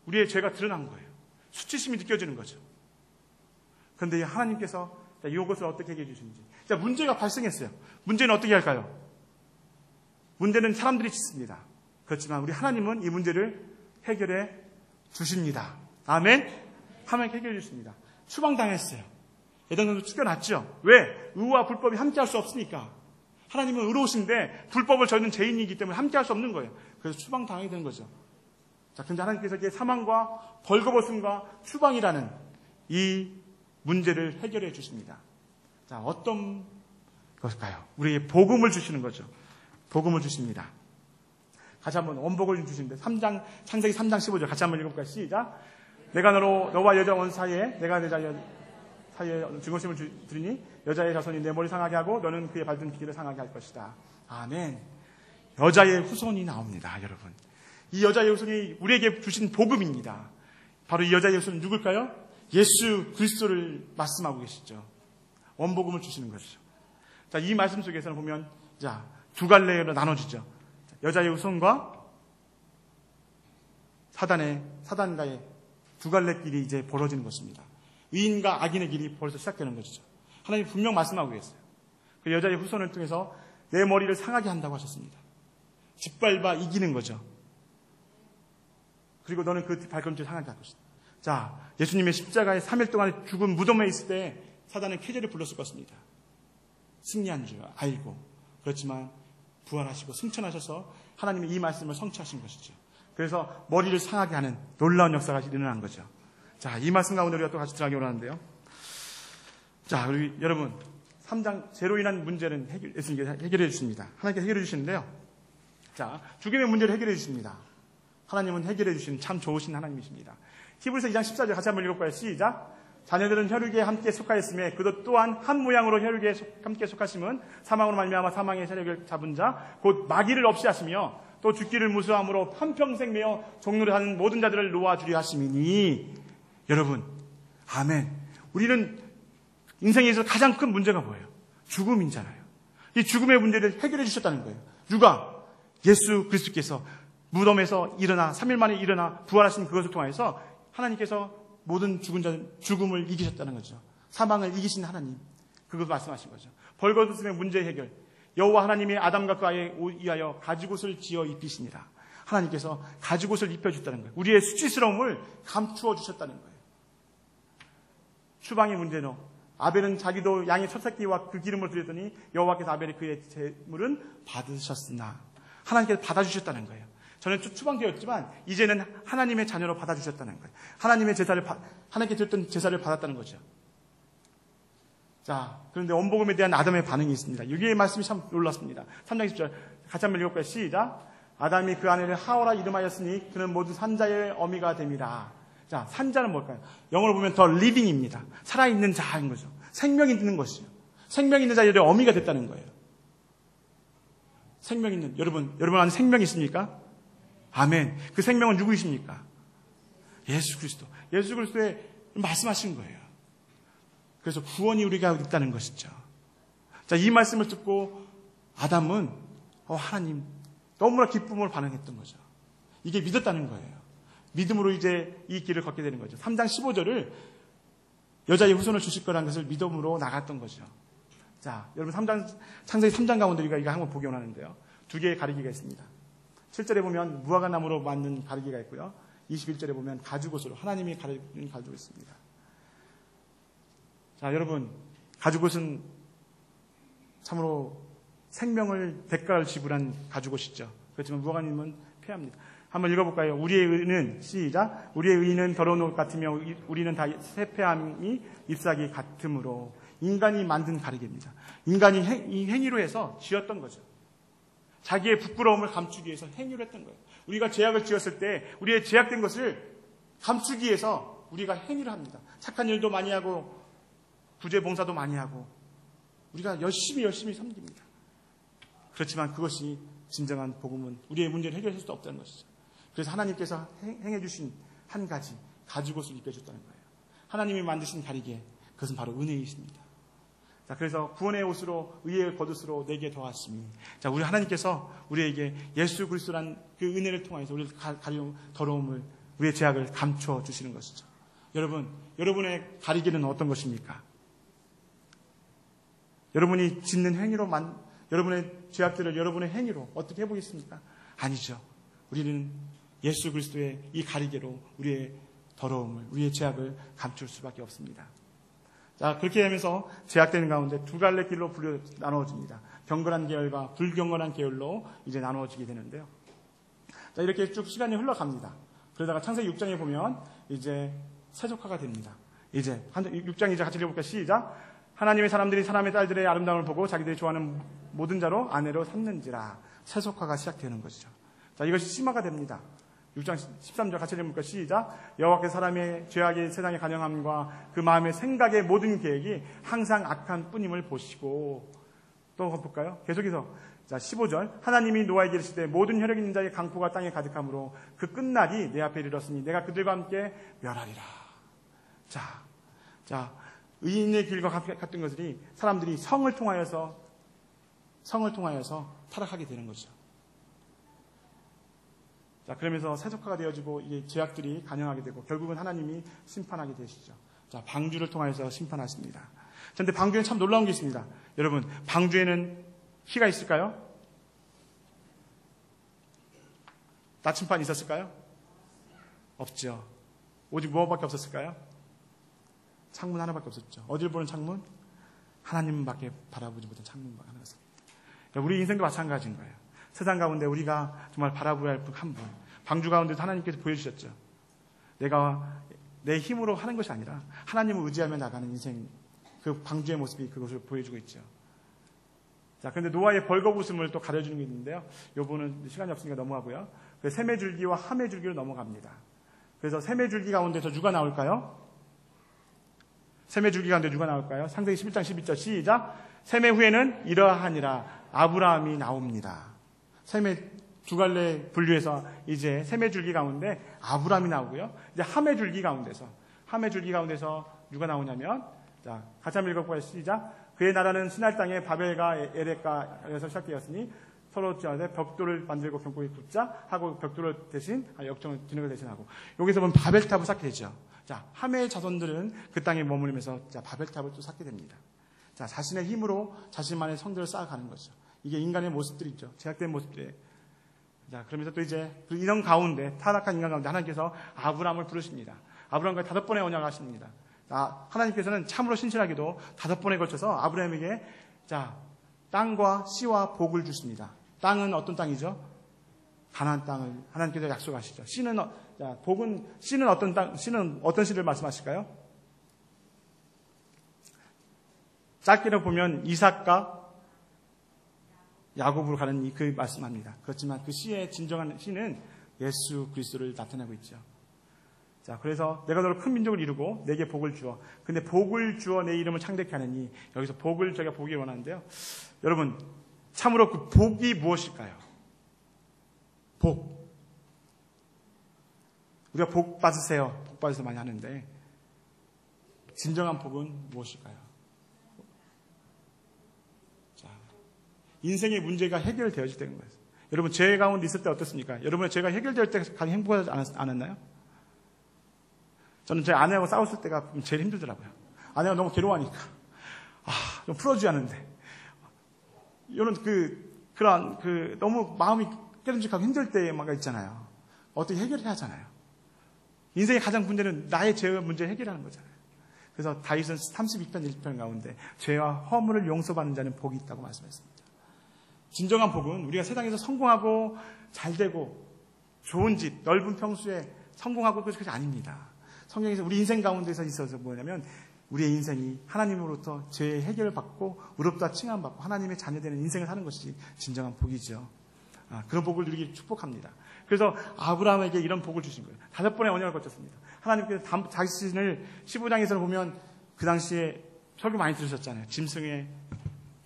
우리의 죄가 드러난 거예요. 수치심이 느껴지는 거죠. 그런데 하나님께서 이것을 어떻게 해결해 주시는지. 자, 문제가 발생했어요. 문제는 어떻게 할까요? 문제는 사람들이 짓습니다. 그렇지만 우리 하나님은 이 문제를 해결해 주십니다. 아멘? 하나님 해결해 주십니다. 추방당했어요. 에덴동산도 쫓겨났죠. 왜? 의와 불법이 함께할 수 없으니까. 하나님은 의로우신데 불법을 저희는 죄인이기 때문에 함께할 수 없는 거예요. 그래서 추방당하게 되는 거죠. 자, 근데 하나님께서 이게 사망과 벌거벗음과 추방이라는 이 문제를 해결해 주십니다. 자, 어떤 것일까요? 우리에게 복음을 주시는 거죠. 복음을 주십니다. 같이 한번 원복을 주시는데 창세기 3장 15절 같이 한번 읽어볼까요? 시작. 내가 너와 여자 원 사이에 내가 내 사이에 증거심을 드리니 여자의 자손이 내 머리 상하게 하고 너는 그의 밟은 길을 상하게 할 것이다. 아멘. 여자의 후손이 나옵니다, 여러분. 이 여자의 후손이 우리에게 주신 복음입니다. 바로 이 여자의 후손은 누굴까요? 예수 그리스도를 말씀하고 계시죠. 원복음을 주시는 것이죠. 자, 이 말씀 속에서는 보면 자, 두 갈래로 나눠지죠. 여자의 후손과 사단과의 두 갈래 길이 이제 벌어지는 것입니다. 의인과 악인의 길이 벌써 시작되는 것이죠. 하나님 분명 말씀하고 계세요. 그 여자의 후손을 통해서 내 머리를 상하게 한다고 하셨습니다. 짓밟아 이기는 거죠. 그리고 너는 그 발걸음질 상하게 할 것이다. 자, 예수님의 십자가에 3일 동안 죽은 무덤에 있을 때 사단은 쾌재를 불렀을 것입니다. 승리한 줄 알고. 그렇지만 부활하시고 승천하셔서 하나님의 이 말씀을 성취하신 것이죠. 그래서 머리를 상하게 하는 놀라운 역사가 일어난 거죠. 자, 이 말씀 가운데 우리가 또 같이 들어가기 원하는데요. 자, 우리 여러분 3장 죄로 인한 문제는 예수님께서 해결해 주십니다. 하나님께서 해결해 주시는데요. 자, 죽음의 문제를 해결해 주십니다. 하나님은 해결해 주시는 참 좋으신 하나님이십니다. 히브리서 2장 14절 같이 한번 읽어볼까요? 시작. 자녀들은 혈육에 함께 속하였으며 그도 또한 한 모양으로 혈육에 함께 속하심은 사망으로 말미암아 사망의 세력을 잡은 자 곧 마귀를 없이 하시며 또 죽기를 무수함으로 한평생 매어 종노릇 하는 모든 자들을 놓아주려 하심이니. 여러분, 아멘. 우리는 인생에서 가장 큰 문제가 뭐예요? 죽음이잖아요. 이 죽음의 문제를 해결해 주셨다는 거예요. 누가? 예수 그리스도께서 무덤에서 일어나 3일 만에 일어나 부활하신 그것을 통해서 하나님께서 모든 죽은 자는 죽음을 이기셨다는 거죠. 사망을 이기신 하나님. 그것을 말씀하신 거죠. 벌거벗음의 문제 해결. 여호와 하나님이 아담과 그 아이에 의하여 가죽옷을 지어 입히시니라. 하나님께서 가죽옷을 입혀줬다는 거예요. 우리의 수치스러움을 감추어 주셨다는 거예요. 추방의 문제는 아벨은 자기도 양의 첫 새끼와 그 기름을 드렸더니 여호와께서 아벨이 그의 제물은 받으셨으나 하나님께서 받아주셨다는 거예요. 저는 추방되었지만 이제는 하나님의 자녀로 받아주셨다는 거예요. 하나님께 드렸던 제사를 받았다는 거죠. 자, 그런데 원복음에 대한 아담의 반응이 있습니다. 여기의 말씀이 참 놀랐습니다. 3장 10절 같이 한번 읽어볼까요? 시작. 아담이 그 아내를 하오라 이름하였으니 그는 모두 산자의 어미가 됨이라. 자, 산자는 뭘까요? 영어로 보면 더 리빙입니다. 살아있는 자인 거죠. 생명이 있는 것이요. 생명 있는 자들의 어미가 됐다는 거예요. 생명 있는, 여러분 안에 생명이 있습니까? 아멘. 그 생명은 누구이십니까? 예수 그리스도. 예수 그리스도의 말씀하신 거예요. 그래서 구원이 우리가 있다는 것이죠. 자, 이 말씀을 듣고 아담은 하나님 너무나 기쁨을 반응했던 거죠. 이게 믿었다는 거예요. 믿음으로 이제 이 길을 걷게 되는 거죠. 3장 15절을 여자의 후손을 주실 거라는 것을 믿음으로 나갔던 거죠. 자, 여러분 창세기 3장 가운데 우리가 이거 한번 보기 원하는데요. 두 개의 가리기가 있습니다. 7절에 보면 무화과나무로 만든 가리기가 있고요. 21절에 보면 가죽옷으로 하나님이 가리kin 가죽이 있습니다. 자, 여러분, 가죽옷은 참으로 생명을 대가를 지불한 가죽옷이죠. 그렇지만 무화과님은 폐합니다. 한번 읽어볼까요? 우리의 의는 시작. 우리의 의는 더러운 옷 같으며 우리는 다 세폐함이 잎사귀 같으므로. 인간이 만든 가리개입니다. 인간이 이 행위로 해서 지었던 거죠. 자기의 부끄러움을 감추기 위해서 행위를 했던 거예요. 우리가 죄악을 지었을 때 우리의 죄악된 것을 감추기 위해서 우리가 행위를 합니다. 착한 일도 많이 하고 구제 봉사도 많이 하고 우리가 열심히 섬깁니다. 그렇지만 그것이 진정한 복음은 우리의 문제를 해결할 수 없다는 것이죠. 그래서 하나님께서 행해 주신 한 가지 가죽옷을 입혀줬다는 거예요. 하나님이 만드신 가리개, 그것은 바로 은혜이십니다. 자, 그래서 구원의 옷으로 의의 겉옷으로 내게 더하심이. 자, 우리 하나님께서 우리에게 예수 그리스도란 그 은혜를 통해서 우리를 가려운 더러움을, 우리의 죄악을 감춰 주시는 것이죠. 여러분, 여러분의 가리개는 어떤 것입니까? 여러분이 짓는 행위로 여러분의 죄악들을 여러분의 행위로 어떻게 해보겠습니까? 아니죠. 우리는 예수 그리스도의 이 가리개로 우리의 더러움을, 우리의 죄악을 감출 수밖에 없습니다. 자, 그렇게 하면서 제약되는 가운데 두 갈래 길로 나누어집니다. 경건한 계열과 불경건한 계열로 이제 나누어지게 되는데요. 자, 이렇게 쭉 시간이 흘러갑니다. 그러다가 창세기 6장에 보면 이제 세속화가 됩니다. 이제 6장 이제 같이 읽어볼까요? 시작. 하나님의 사람들이 사람의 딸들의 아름다움을 보고 자기들이 좋아하는 모든 자로 아내로 삼는지라. 세속화가 시작되는 것이죠. 자, 이것이 심화가 됩니다. 6장 13절 같이 읽어볼까요? 시작. 여호와께서 사람의 죄악이 세상의 간영함과 그 마음의 생각의 모든 계획이 항상 악한 뿐임을 보시고. 또 볼까요? 계속해서 자, 15절. 하나님이 노아에게 이르시되 모든 혈육 있는 자의 강포가 땅에 가득하므로 그 끝날이 내 앞에 이르렀으니 내가 그들과 함께 멸하리라. 자, 의인의 길과 같은 것들이 사람들이 성을 통하여서 타락하게 되는 거죠. 자, 그러면서 세속화가 되어지고 이게 죄악들이 간영하게 되고 결국은 하나님이 심판하게 되시죠. 자, 방주를 통하여서 심판하십니다. 그런데 방주에는 참 놀라운 게 있습니다. 여러분, 방주에는 희가 있을까요? 나침반이 있었을까요? 없죠. 오직 무엇밖에 없었을까요? 창문 하나밖에 없었죠. 어딜 보는 창문? 하나님밖에 바라보지 못한 창문밖에 하나였습니다. 우리 인생도 마찬가지인 거예요. 세상 가운데 우리가 정말 바라보아야 할 한 분, 방주 가운데도 하나님께서 보여주셨죠. 내가 내 힘으로 하는 것이 아니라 하나님을 의지하며 나가는 인생, 그 방주의 모습이 그것을 보여주고 있죠. 자, 그런데 노아의 벌거벗음을 또 가려주는 게 있는데요. 요거는 시간이 없으니까 넘어가고요. 셈의 줄기와 함의 줄기로 넘어갑니다. 그래서 셈의 줄기 가운데서 누가 나올까요? 셈의 줄기 가운데 누가 나올까요? 창세기 11장 12절 시작. 셈의 후에는 이러하니라 아브라함이 나옵니다. 셈의 두 갈래 분류에서 이제 셈의 줄기 가운데 아브라함이 나오고요. 이제 함의 줄기 가운데서 누가 나오냐면, 자, 같이 한번 읽어볼까요? 시작. 그의 나라는 시날 땅의 바벨과 에렉가에서 시작되었으니 서로 벽돌을 만들고 경고에 붙자 하고 벽돌을 대신 역정을 진흙을 대신하고, 여기서 보면 바벨탑을 쌓게 되죠. 자, 함의 자손들은 그 땅에 머무르면서 자, 바벨탑을 또 쌓게 됩니다. 자, 자신의 힘으로 자신만의 성들을 쌓아가는 거죠. 이게 인간의 모습들이죠. 제약된 모습들. 자, 그러면서 또 이제 그 인원 가운데, 타락한 인간 가운데 하나님께서 아브라함을 부르십니다. 아브라함과 5번의 언약하십니다. 자, 하나님께서는 참으로 신실하게도 5번에 걸쳐서 아브라함에게 자, 땅과 씨와 복을 주십니다. 땅은 어떤 땅이죠? 가나안 땅을 하나님께서 약속하시죠. 씨는 어떤 땅, 씨는 어떤 씨를 말씀하실까요? 짧게로 보면 이삭과 야곱으로 가는 그 말씀합니다. 그렇지만 그 씨의 진정한 씨는 예수 그리스도를 나타내고 있죠. 자, 그래서 내가 너를 큰 민족을 이루고 내게 복을 주어. 근데 복을 주어 내 이름을 창대케 하느니, 여기서 복을 저희가 보기 원하는데요. 여러분, 참으로 그 복이 무엇일까요? 복. 우리가 복 받으세요. 복 받으세요 많이 하는데, 진정한 복은 무엇일까요? 자, 인생의 문제가 해결되어질 때인 거예요. 여러분, 죄 가운데 있을 때 어떻습니까? 여러분의 죄가 해결될 때 가장 행복하지 않았나요? 저는 제 아내하고 싸웠을 때가 제일 힘들더라고요. 아내가 너무 괴로워하니까. 좀 풀어줘야 하는데. 이런 그런 너무 마음이 깨름직하고 힘들 때가 있잖아요. 어떻게 해결해야 하잖아요. 인생의 가장 문제는 나의 죄의 문제 해결하는 거잖아요. 그래서 다윗은 32편 1편 가운데 죄와 허물을 용서받는 자는 복이 있다고 말씀했습니다. 진정한 복은 우리가 세상에서 성공하고 잘되고 좋은 집, 넓은 평수에 성공하고 그것이 아닙니다. 성경에서 우리 인생 가운데서 있어서 뭐냐면 우리의 인생이 하나님으로부터 죄의 해결을 받고 의롭다 칭함받고 하나님의 자녀되는 인생을 사는 것이 진정한 복이죠. 그런 복을 누리기 축복합니다. 그래서 아브라함에게 이런 복을 주신 거예요. 5번의 언약을 거쳤습니다. 하나님께서 자신을 15장에서 보면 그 당시에 설교 많이 들으셨잖아요. 짐승의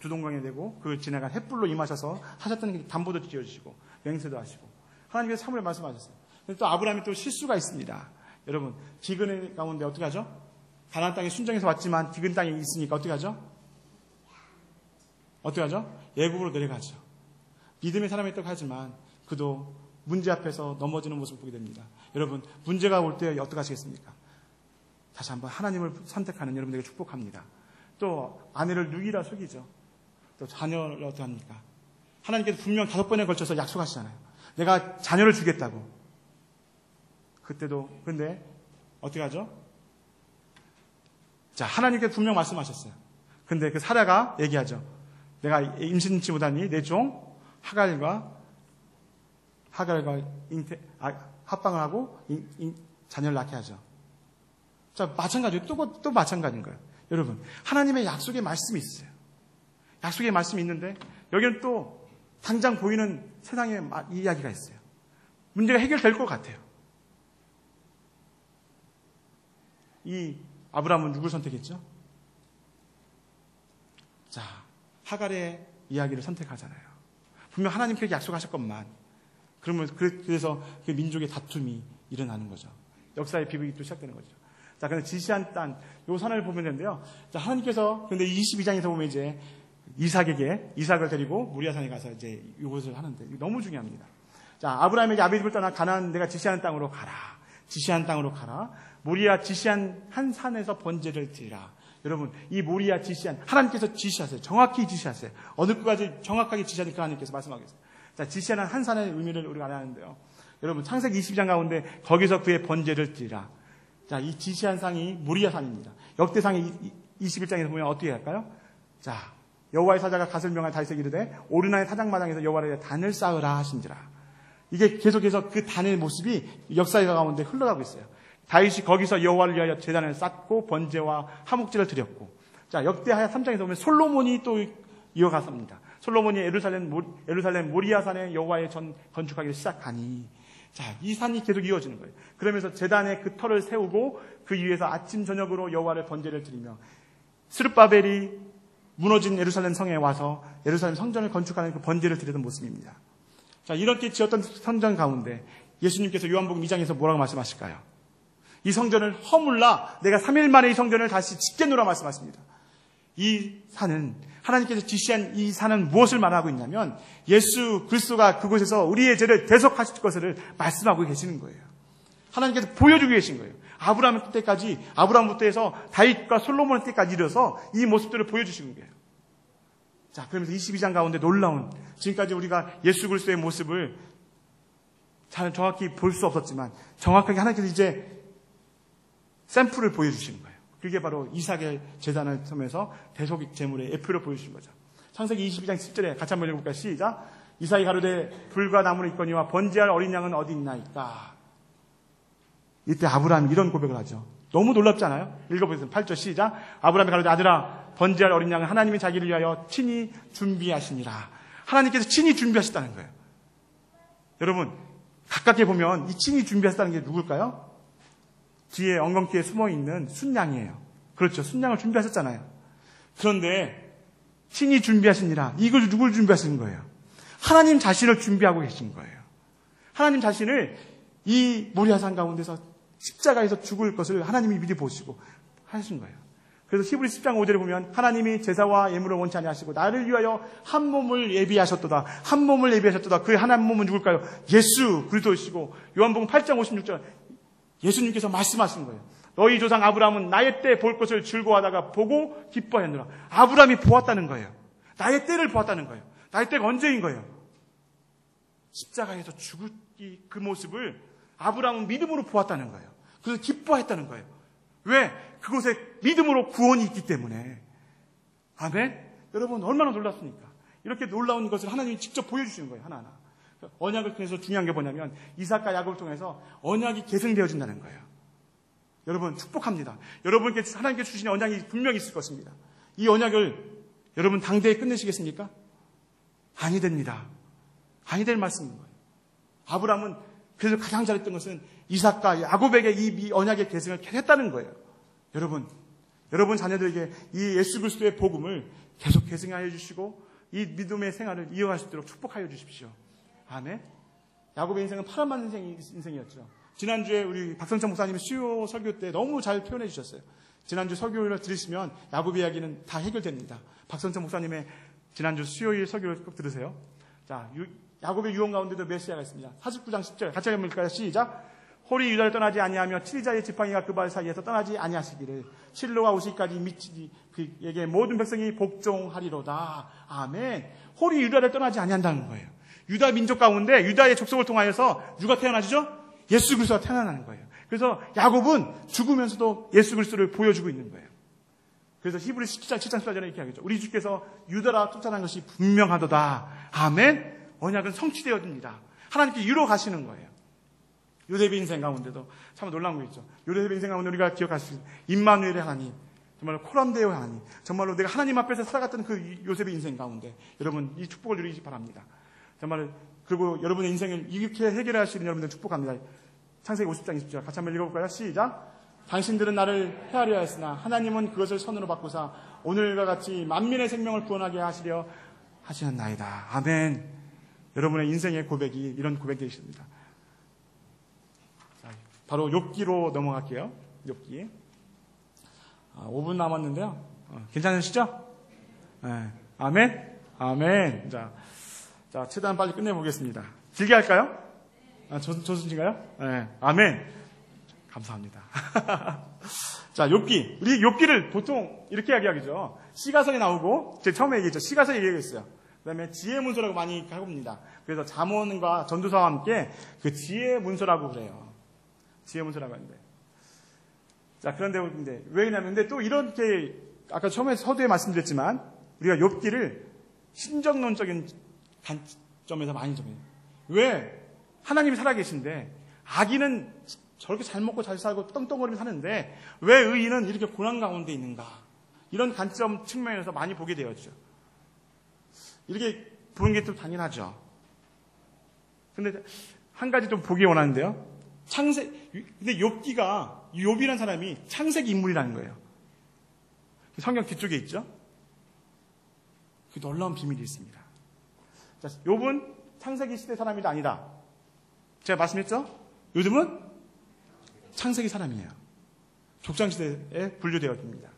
주동강에 대고 그 지나간 햇불로 임하셔서 하셨던 게 담보도 지어주시고 맹세도 하시고 하나님께서 참으로 말씀하셨어요. 근데 또 아브라함이 또 실수가 있습니다. 여러분, 기근 가운데 어떻게 하죠? 가나안 땅에 순정해서 왔지만 기근 땅에 있으니까 어떻게 하죠? 애굽으로 내려가죠. 믿음의 사람이었다고 하지만 그도 문제 앞에서 넘어지는 모습을 보게 됩니다. 여러분, 문제가 올 때 어떻게 하시겠습니까? 다시 한번 하나님을 선택하는 여러분들에게 축복합니다. 또 아내를 누이라 속이죠. 또 자녀를 어떻게 합니까? 하나님께서 분명 5번에 걸쳐서 약속하시잖아요. 내가 자녀를 주겠다고. 그때도 근데 어떻게 하죠? 자, 하나님께서 분명 말씀하셨어요. 근데 그 사라가 얘기하죠. 내가 임신치 못하니 내 종 하갈과 합방을 하고 자녀를 낳게 하죠. 자, 마찬가지로 또 마찬가지인 거예요. 여러분, 하나님의 약속의 말씀이 있어요. 약속의 말씀이 있는데 여기는 또 당장 보이는 세상의 이야기가 있어요. 문제가 해결될 것 같아요. 이 아브라함은 누굴 선택했죠? 자, 하갈의 이야기를 선택하잖아요. 분명 하나님께서 약속하셨건만 그러면 그래서 그 민족의 다툼이 일어나는 거죠. 역사의 비극이 또 시작되는 거죠. 자, 근데 지시한 땅, 요 산을 보면 되는데요. 자, 하나님께서 근데 22장에서 보면 이제 이삭을 데리고 모리아산에 가서 이제 이것을 하는데 너무 중요합니다. 자, 아브라함에게 아비집을 떠나 가나안 내가 지시하는 땅으로 가라. 지시한 땅으로 가라. 모리아 지시한 한 산에서 번제를 드리라. 여러분, 이 모리아 지시한 하나님께서 지시하세요. 정확히 지시하세요. 어느 것까지 정확하게 지시하니까 하나님께서 말씀하고 계세요. 자, 지시하는 한 산의 의미를 우리가 알아야하는데요. 여러분, 창세기 22장 가운데 거기서 그의 번제를 드리라. 자, 이 지시한 산이 모리아 산입니다. 역대상의 21장에서 보면 어떻게 할까요? 자, 여호와의 사자가 갓을 명한 다윗에게 이르되 오르나의 타작마당에서 여호와를 위해 단을 쌓으라 하신지라. 이게 계속해서 그 단의 모습이 역사의 가운데 흘러가고 있어요. 다윗이 거기서 여호와를 위하여 제단을 쌓고 번제와 화목제를 드렸고, 자, 역대하야 3장에서 보면 솔로몬이 또 이어갔습니다. 솔로몬이 예루살렘 모리아산에 여호와의 전 건축하기를 시작하니, 자, 이 산이 계속 이어지는 거예요. 그러면서 제단에 그 터를 세우고 그 위에서 아침 저녁으로 여호와를 번제를 드리며 스룹바벨이 무너진 예루살렘 성에 와서 예루살렘 성전을 건축하는 그 번제를 드리던 모습입니다. 자, 이렇게 지었던 성전 가운데 예수님께서 요한복음 2장에서 뭐라고 말씀하실까요? 이 성전을 허물라 내가 3일 만에 이 성전을 다시 짓겠노라 말씀하십니다. 이 산은 하나님께서 지시한 이 산은 무엇을 말하고 있냐면 예수 그리스도가 그곳에서 우리의 죄를 대속하실 것을 말씀하고 계시는 거예요. 하나님께서 보여주고 계신 거예요. 아브라함부터 해서 다윗과 솔로몬 때까지 이르러서 이 모습들을 보여주시는 거예요. 자, 그러면서 22장 가운데 놀라운, 지금까지 우리가 예수 그리스도의 모습을 잘 정확히 볼 수 없었지만 정확하게 하나님께서 이제 샘플을 보여주시는 거예요. 그게 바로 이삭의 제단을 통해서 대속 제물의 예표를 보여주신 거죠. 창세기 22장 10절에 같이 한번 읽어볼까요? 시작. 이삭이 가로되 불과 나무는 있거니와 번제할 어린 양은 어디 있나이까. 이때 아브라함이 이런 고백을 하죠. 너무 놀랍지 않아요? 읽어보세요. 8절 시작. 아브라함이 가로되 아들아 번제할 어린 양은 하나님이 자기를 위하여 친히 준비하시니라. 하나님께서 친히 준비하셨다는 거예요. 여러분, 가깝게 보면 이 친히 준비하셨다는 게 누굴까요? 뒤에 엉겅퀴에 숨어있는 순양이에요. 그렇죠. 순양을 준비하셨잖아요. 그런데 친히 준비하시니라. 이걸 누굴 준비하시는 거예요? 하나님 자신을 준비하고 계신 거예요. 하나님 자신을 이 모리아산 가운데서 십자가에서 죽을 것을 하나님이 미리 보시고 하신 거예요. 그래서 히브리 10장 5절에 보면 하나님이 제사와 예물을 원치 아니하시고 나를 위하여 한 몸을 예비하셨도다. 한 몸을 예비하셨도다. 그 한 몸은 누굴까요? 예수 그리스도이시고 요한복음 8장 56절 예수님께서 말씀하신 거예요. 너희 조상 아브라함은 나의 때 볼 것을 즐거워하다가 보고 기뻐했노라. 아브라함이 보았다는 거예요. 나의 때를 보았다는 거예요. 나의 때가 언제인 거예요? 십자가에서 죽을 그 모습을 아브라함은 믿음으로 보았다는 거예요. 그래서 기뻐했다는 거예요. 왜? 그곳에 믿음으로 구원이 있기 때문에. 아멘? 여러분 얼마나 놀랍습니까? 이렇게 놀라운 것을 하나님이 직접 보여주시는 거예요. 하나하나. 언약을 통해서 중요한 게 뭐냐면 이삭과 야곱을 통해서 언약이 계승되어진다는 거예요. 여러분 축복합니다. 여러분께 하나님께 주신 언약이 분명히 있을 것입니다. 이 언약을 여러분 당대에 끝내시겠습니까? 아니 됩니다. 아니 될 말씀인 거예요. 아브라함은 그래서 가장 잘했던 것은 이삭과 야곱에게 이 언약의 계승을 했다는 거예요. 여러분 자녀들에게 이 예수 그리스도의 복음을 계속 계승하여 주시고 이 믿음의 생활을 이어갈 수 있도록 축복하여 주십시오. 아멘. 야곱의 인생은 파란만 인생이었죠. 지난주에 우리 박성천 목사님이 수요 설교 때 너무 잘 표현해 주셨어요. 지난주 설교를 들으시면 야곱의 이야기는 다 해결됩니다. 박성천 목사님의 지난주 수요일 설교를 꼭 들으세요. 자, 야곱의 유언 가운데도 메시아가 있습니다. 49장 10절 같이 한번 읽을까요? 시작. 홀이 유다를 떠나지 아니하며 7자의 지팡이가 그 발 사이에서 떠나지 아니하시기를 실로와 오시까지 미치지 그에게 모든 백성이 복종하리로다. 아멘. 홀이 유다를 떠나지 아니한다는 거예요. 유다 민족 가운데 유다의 족속을 통하여서 누가 태어나시죠? 예수 그리스도가 태어나는 거예요. 그래서 야곱은 죽으면서도 예수 그리스도를 보여주고 있는 거예요. 그래서 히브리 17장 14절에 이렇게 하겠죠. 우리 주께서 유다라 쫓아난 것이 분명하도다. 아멘. 언약은 성취되어집니다. 하나님께 이루어 가시는 거예요. 요셉의 인생 가운데도 참 놀라운 거 있죠. 요셉의 인생 가운데 우리가 기억할 수 있는 임마누엘의 하나님, 정말로 코람데오의 하나님, 정말로 내가 하나님 앞에서 살아갔던 그 요셉의 인생 가운데 여러분 이 축복을 누리기 바랍니다. 정말 그리고 여러분의 인생을 이렇게 해결할 수 있는 여러분들 축복합니다. 창세기 50장 20절 같이 한번 읽어볼까요? 시작. 당신들은 나를 헤아려 하였으나 하나님은 그것을 선으로 바꾸사 오늘과 같이 만민의 생명을 구원하게 하시려 하시는나이다. 아멘. 여러분의 인생의 고백이 이런 고백이 있습니다. 바로 욥기로 넘어갈게요. 욥기. 5분 남았는데요. 괜찮으시죠? 네. 아멘. 아멘. 자, 최대한 빨리 끝내보겠습니다. 길게 할까요? 좋으신가요? 네. 아멘. 감사합니다. 자, 욥기. 우리 욥기를 보통 이렇게 이야기하죠. 시가성이 나오고, 제가 처음에 얘기했죠. 시가성 얘기했어요. 그 다음에 지혜 문서라고 많이 해봅니다. 그래서 잠언과 전도서와 함께 그 지혜 문서라고 그래요. 지혜 문서라고 하는데. 자, 그런데 왜냐면, 근데 또 이렇게, 아까 처음에 서두에 말씀드렸지만, 우리가 욥기를 신정론적인 관점에서 많이 정해요. 왜? 하나님이 살아계신데, 악인은 저렇게 잘 먹고 잘 살고 떵떵거리며 사는데, 왜 의인은 이렇게 고난 가운데 있는가? 이런 관점 측면에서 많이 보게 되었죠. 이렇게 보는 게 좀 당연하죠. 근데 한 가지 좀 보기 원하는데요. 근데 욥이라는 사람이 창세기 인물이라는 거예요. 성경 뒤쪽에 있죠? 그 놀라운 비밀이 있습니다. 자, 욥은 창세기 시대 사람이 아니다. 제가 말씀했죠? 요즘은 창세기 사람이에요. 족장시대에 분류되었습니다.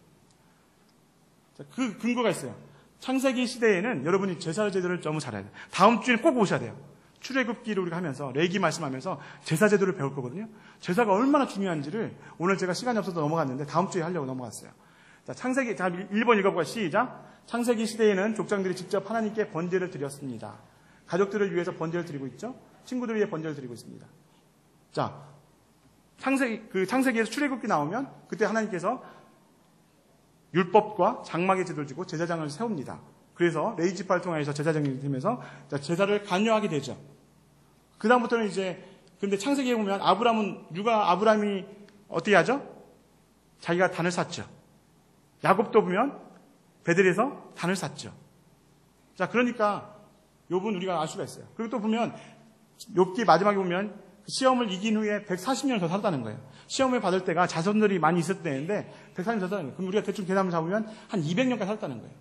자, 그 근거가 있어요. 창세기 시대에는 여러분이 제사 제도를 너무 잘해야 돼요. 다음 주에 꼭 오셔야 돼요. 출애굽기를 우리가 하면서 레기 말씀하면서 제사 제도를 배울 거거든요. 제사가 얼마나 중요한지를 오늘 제가 시간이 없어서 넘어갔는데 다음 주에 하려고 넘어갔어요. 자, 창세기 1번 읽어볼까요? 시작. 창세기 시대에는 족장들이 직접 하나님께 번제를 드렸습니다. 가족들을 위해서 번제를 드리고 있죠. 친구들을 위해 번제를 드리고 있습니다. 자, 창세기에서 출애굽기 나오면 그때 하나님께서 율법과 장막의 제도를 주고 제사장을 세웁니다. 그래서 레위지파를 통해서 제사장이 되면서 제사를 관여하게 되죠. 그 다음부터는 근데 창세기에 보면 아브라함이 어떻게 하죠? 자기가 단을 샀죠. 야곱도 보면 베델에서 단을 샀죠. 자, 그러니까 욥은 우리가 알 수가 있어요. 그리고 또 보면 욥기 마지막에 보면 시험을 이긴 후에 140년을 더 살았다는 거예요. 시험을 받을 때가 자손들이 많이 있었을 때인데 140년 더 살았다는 거예요. 그럼 우리가 대충 계산을 잡으면 한 200년까지 살았다는 거예요.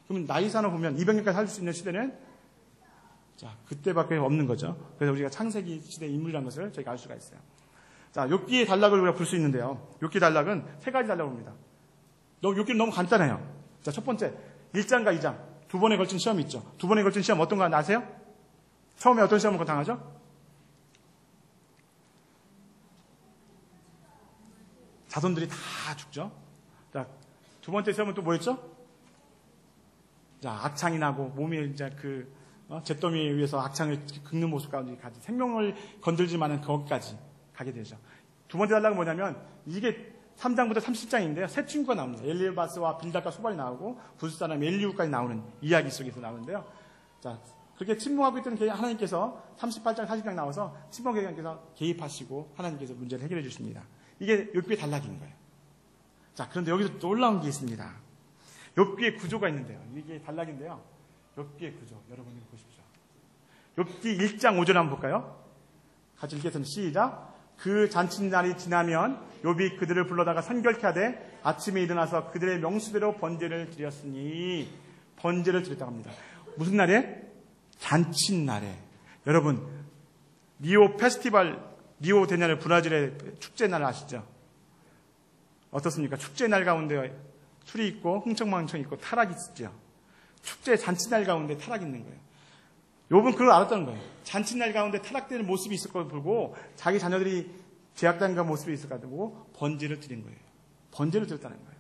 그러면 나이산을 보면 200년까지 살 수 있는 시대는 자, 그때밖에 없는 거죠. 그래서 우리가 창세기 시대 인물이라는 것을 저희가 알 수가 있어요. 자, 욥기의 단락을 우리가 볼 수 있는데요. 욥기 단락은 세 가지 단락을 봅니다. 욥기는 너무 간단해요. 자, 첫 번째 1장과 2장 두 번에 걸친 시험이 있죠. 두 번에 걸친 시험 어떤 거 아세요? 처음에 어떤 시험을 당하죠? 자손들이 다 죽죠. 자, 두 번째 시험은 또 뭐였죠? 자, 악창이 나고 몸에 잿더미에 의해서 악창을 긁는 모습까지 생명을 건들지 않은 거기까지 가게 되죠. 두 번째 단락은 뭐냐면 이게 3장부터 30장인데요. 세 친구가 나옵니다. 엘리바스와 빌닷과 소발이 나오고 부숫사람 엘리후까지 나오는 이야기 속에서 나오는데요. 자, 그렇게 침묵하고 있던 하나님께서 38장, 40장 나와서 침묵에서 개입하시고 하나님께서 문제를 해결해 주십니다. 이게 욥기의 단락인 거예요. 자, 그런데 여기서 놀라운 게 있습니다. 욥기의 구조가 있는데요. 이게 단락인데요. 욥기의 구조, 여러분이 보십시오. 욥기 1장 5절 한번 볼까요? 같이 읽겠습니다. 시작. 그 잔칫날이 지나면 욥이 그들을 불러다가 선결케 하되 아침에 일어나서 그들의 명수대로 번제를 드렸으니 번제를 드렸다고 합니다. 무슨 날에? 잔칫날에. 여러분, 리오 데냐르 브라질의 축제날 아시죠? 어떻습니까? 축제날 가운데 술이 있고 흥청망청 있고 타락이 있죠. 축제 잔칫날 가운데 타락이 있는 거예요. 욥은 그걸 알았다는 거예요. 잔칫날 가운데 타락되는 모습이 있을 걸 보고 자기 자녀들이 제약당한 모습이 있을 걸 보고 번제를 드린 거예요. 번제를 드렸다는 거예요.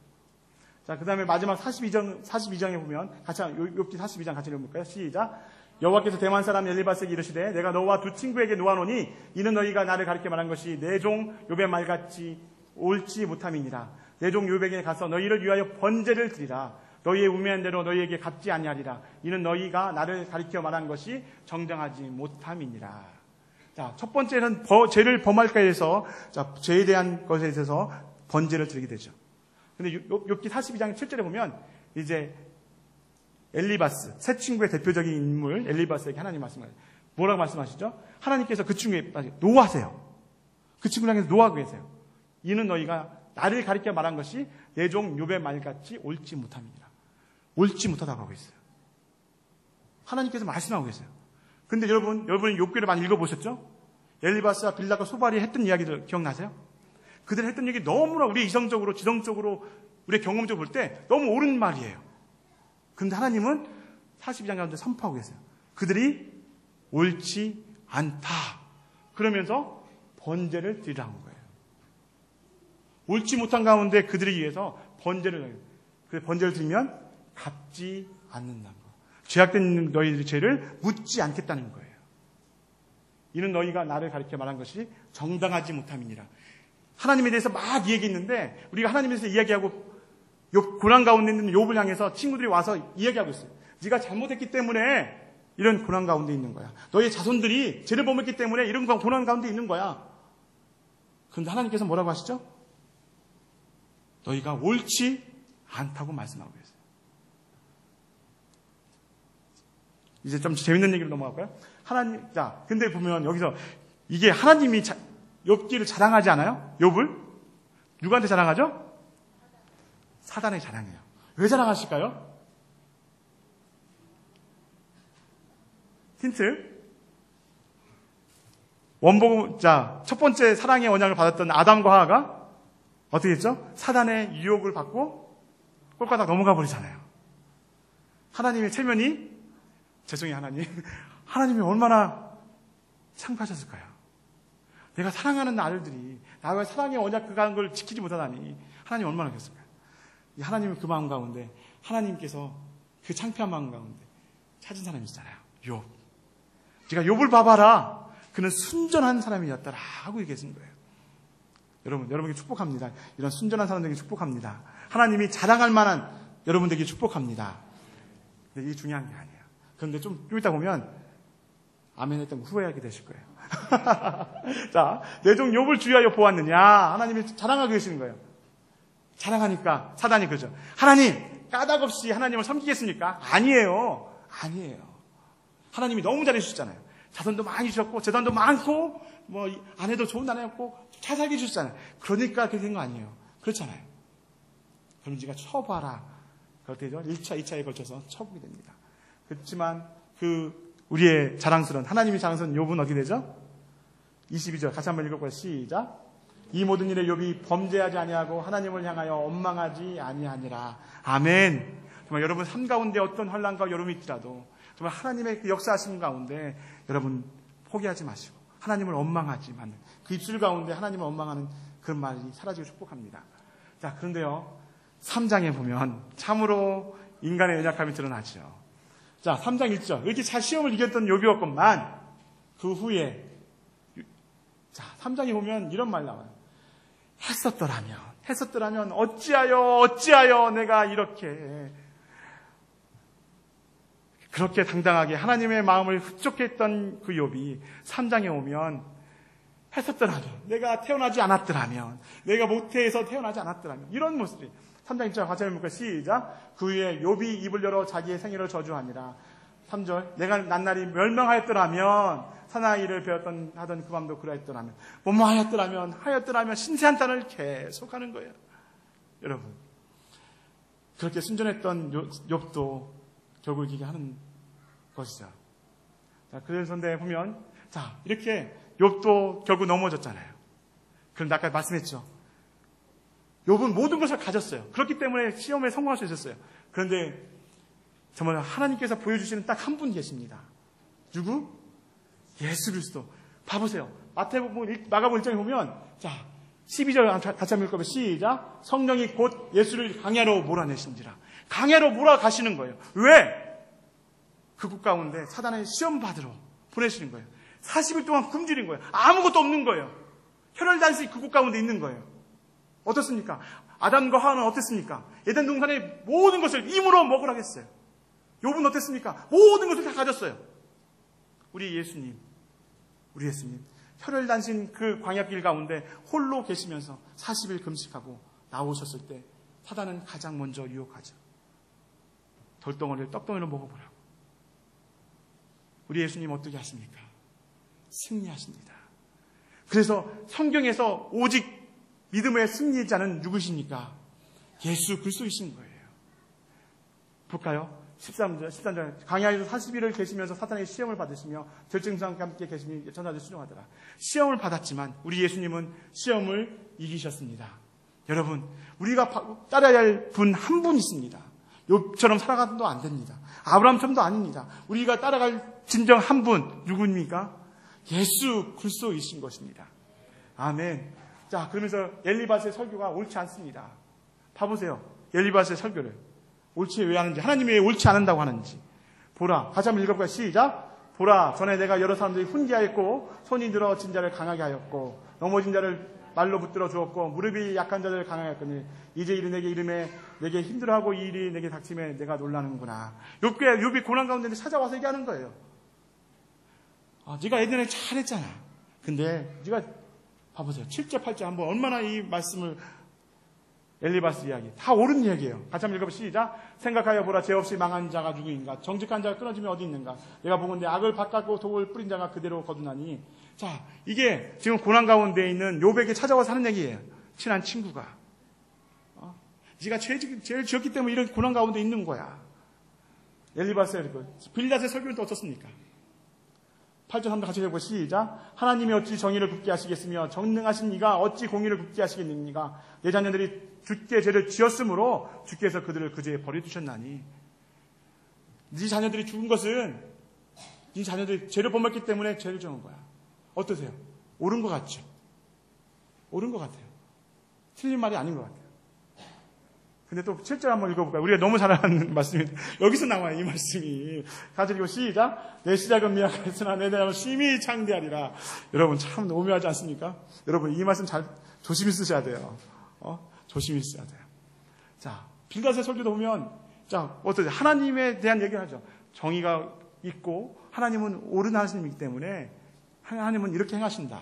자, 그 다음에 마지막 42장에 보면 같이 욥기 42장 같이 읽어볼까요? 시작. 여호와께서 대만 사람 엘리바스에게 이르시되 내가 너와 두 친구에게 놓아노니 이는 너희가 나를 가리켜 말한 것이 내 종 욥의 말같이 옳지 못함이니라. 내 종 욥에게 가서 너희를 위하여 번제를 드리라. 너희의 우매한 대로 너희에게 갚지 아니하리라. 이는 너희가 나를 가리켜 말한 것이 정당하지 못함이니라. 자, 첫 번째는 죄를 범할까 해서, 자, 죄에 대한 것에 있어서 번제를 드리게 되죠. 근데 욥기 42장 7절에 보면 이제 엘리바스, 새 친구의 대표적인 인물 엘리바스에게 하나님 말씀하세요. 뭐라고 말씀하시죠? 하나님께서 그 친구에 노하세요. 그 친구를 향해서 노하고 계세요. 이는 너희가 나를 가리켜 말한 것이 내 종 욥의 말같이 옳지 못함이니라. 옳지 못하다고 하고 있어요. 하나님께서 말씀하고 계세요. 근데 여러분이 욥기를 많이 읽어보셨죠? 엘리바스와 빌라가 소발이 했던 이야기들 기억나세요? 그들이 했던 얘기 너무나 우리 이성적으로, 지성적으로, 우리 경험적으로 볼 때 너무 옳은 말이에요. 근데 하나님은 42장 가운데 선포하고 계세요. 그들이 옳지 않다. 그러면서 번제를 드리라는 거예요. 옳지 못한 가운데 그들이 위해서 번제를 드리면 갚지 않는다는 거. 죄악된 너희들의 죄를 묻지 않겠다는 거예요. 이는 너희가 나를 가리켜 말한 것이 정당하지 못함이니라. 하나님에 대해서 막 얘기했는데 우리가 하나님에 대해서 이야기하고 고난 가운데 있는 욥을 향해서 친구들이 와서 이야기하고 있어요. 네가 잘못했기 때문에 이런 고난 가운데 있는 거야. 너희 자손들이 죄를 범했기 때문에 이런 고난 가운데 있는 거야. 그런데 하나님께서 뭐라고 하시죠? 너희가 옳지 않다고 말씀하고 계세요. 이제 좀 재밌는 얘기로 넘어갈까요? 자, 근데 보면 여기서 이게 하나님이 욥기를 자랑하지 않아요? 욥을? 누구한테 자랑하죠? 사단에 자랑해요. 왜 자랑하실까요? 힌트. 자, 첫 번째 사랑의 언약을 받았던 아담과 하와가 어떻게 했죠? 사단의 유혹을 받고 꼴까닥 넘어가 버리잖아요. 하나님의 체면이, 죄송해요 하나님. 하나님이 얼마나 창피하셨을까요? 내가 사랑하는 아들들이 나와 사랑의 언약 그간 걸 지키지 못하다니 하나님 얼마나 그랬을까요? 하나님은 그 마음 가운데 하나님께서 그 창피한 마음 가운데 찾은 사람이시잖아요. 욥. 네가 욥을 봐봐라. 그는 순전한 사람이었더라 하고 얘기하신 거예요. 여러분에게 축복합니다. 이런 순전한 사람들에게 축복합니다. 하나님이 자랑할 만한 여러분들에게 축복합니다. 근데 이게 중요한 게 아니에요. 그런데 좀 이따 보면 아멘 했던 거 후회하게 되실 거예요. 자, 내 종 욥을 주의하여 보았느냐? 하나님이 자랑하고 계시는 거예요. 자랑하니까 사단이 그러죠. 하나님, 까닭없이 하나님을 섬기겠습니까? 아니에요. 하나님이 너무 잘해주셨잖아요. 자손도 많이 주셨고, 재산도 많고, 아내도 좋은 아내였고, 잘 살게 해주셨잖아요. 그러니까 그렇게 된 거 아니에요. 그렇잖아요. 그럼 네가 쳐봐라. 그렇게 되죠. 1차, 2차에 걸쳐서 쳐보게 됩니다. 그렇지만 우리의 자랑스러운, 하나님이 자랑스러운 욥은 어떻게 되죠? 22절 같이 한번 읽어볼까요? 시작. 이 모든 일에 욥이 범죄하지 아니하고 하나님을 향하여 원망하지 아니하니라. 아멘. 정말 여러분 삶 가운데 어떤 환난과 어려움이 있더라도 정말 하나님의 그 역사하심 가운데 여러분 포기하지 마시고 하나님을 원망하지 마는 그 입술 가운데 하나님을 원망하는 그런 말이 사라지고 축복합니다. 자, 그런데요 3장에 보면 참으로 인간의 연약함이 드러나죠. 자, 3장 1절 이렇게 잘 시험을 이겼던 욥이었건만 그 후에 자, 3장에 보면 이런 말 나와요. 했었더라면 어찌하여 내가 그렇게 당당하게 하나님의 마음을 흡족했던 그 욥이 3장에 오면 했었더라도 내가 태어나지 않았더라면 내가 모태에서 태어나지 않았더라면 이런 모습이 3장 1절 같이 읽어볼까요? 시작. 그 후에 욥이 입을 열어 자기의 생애를 저주하니라. 3절 내가 낱날이 멸망하였더라면 사나이를 하던 그 밤도 그러했더라면 하였더라면 신세한 단을 계속하는 거예요. 여러분 그렇게 순전했던 욥도 결국 이게 하는 것이죠. 자, 그런데 보면 자 이렇게 욥도 결국 넘어졌잖아요. 그런데 아까 말씀했죠. 욥은 모든 것을 가졌어요. 그렇기 때문에 시험에 성공할 수 있었어요. 그런데 정말 하나님께서 보여주시는 딱 한 분 계십니다. 누구? 예수 그리스도. 봐보세요. 마가복음 1장에 보면 자 12절 같이 한번 읽어보면 시작. 성령이 곧 예수를 강야로 몰아내신지라. 강야로 몰아가시는 거예요. 왜? 그 국 가운데 사단의 시험 받으러 보내시는 거예요. 40일 동안 굶주린 거예요. 아무것도 없는 거예요. 혈혈단시 그 국 가운데 있는 거예요. 어떻습니까? 아담과 하와는 어땠습니까? 에덴 동산의 모든 것을 힘으로 먹으라고 했어요. 욥은 어땠습니까? 모든 것을 다 가졌어요. 우리 예수님 혈을 단신 그 광야길 가운데 홀로 계시면서 40일 금식하고 나오셨을 때 사단은 가장 먼저 유혹하죠. 돌덩어리를 떡덩이로 먹어보라고. 우리 예수님 어떻게 하십니까? 승리하십니다. 그래서 성경에서 오직 믿음의 승리자는 누구십니까? 예수 그리스도이신 거예요. 볼까요? 13절. 광야에서 40일을 계시면서 사탄에게 시험을 받으시며 절증상과 함께 계시니 천사들 수종하더라. 시험을 받았지만 우리 예수님은 시험을 이기셨습니다. 여러분, 우리가 따라야 할 분 한 분 있습니다. 욥처럼 살아가도 안 됩니다. 아브라함처럼도 아닙니다. 우리가 따라갈 진정 한 분 누구입니까? 예수 그리스도이신 것입니다. 아멘. 자, 그러면서 엘리바스의 설교가 옳지 않습니다. 봐보세요. 엘리바스의 설교를 옳지 왜 하는지, 하나님이 왜 옳지 않는다고 하는지. 보라, 같이 한번 읽어볼까요? 시작. 보라, 전에 내가 여러 사람들이 훈계하였고 손이 들어 진 자를 강하게 하였고 넘어진 자를 말로 붙들어 주었고 무릎이 약한 자들을 강하게 하였거니 이제 일이 내게 이름에 내게 힘들어하고 이 일이 내게 닥침에 내가 놀라는구나. 욥이 고난 가운데 찾아와서 얘기하는 거예요. 네가 예전에 잘했잖아. 근데 네가 봐보세요. 7절 8절 한번 얼마나 이 말씀을 엘리바스 이야기 다 옳은 이야기예요. 같이 한번 읽어보시죠. 시작. 생각하여 보라, 죄 없이 망한 자가 누구인가? 정직한 자가 끊어지면 어디 있는가? 내가 보건대 악을 바깥고 독을 뿌린 자가 그대로 거두나니. 자, 이게 지금 고난 가운데 있는 욥에게 찾아와서 하는 얘기예요. 친한 친구가 네가 죄를 지었기 때문에 이런 고난 가운데 있는 거야. 엘리바스의 빌닷의 설교는 또 어떻습니까? 8절 한번 같이 해보고 시작. 하나님이 어찌 정의를 굽게 하시겠으며 전능하신 이가 어찌 공의를 굽게 하시겠느니까. 내 자녀들이 주께 죄를 지었으므로 주께서 그들을 그 죄에 버려두셨나니. 네 자녀들이 죽은 것은 네 자녀들이 죄를 범했기 때문에 죄를 정한 거야. 어떠세요? 옳은 것 같죠? 옳은 것 같아요. 틀린 말이 아닌 것 같아요. 근데 또 7절 한번 읽어볼까요? 우리가 너무 잘 아는 말씀인데 여기서 나와요, 이 말씀이. 같이 읽고 시작. 내 시작은 미약했으나 내 대답은 심히 창대하리라. 여러분 참 오묘하지 않습니까? 여러분 이 말씀 잘 조심히 쓰셔야 돼요. 조심히 써야 돼요. 자, 빌닷의 설교도 보면 자, 어떠세요? 하나님에 대한 얘기를 하죠. 정의가 있고 하나님은 옳은 하나님이기 때문에 하나님은 이렇게 행하신다.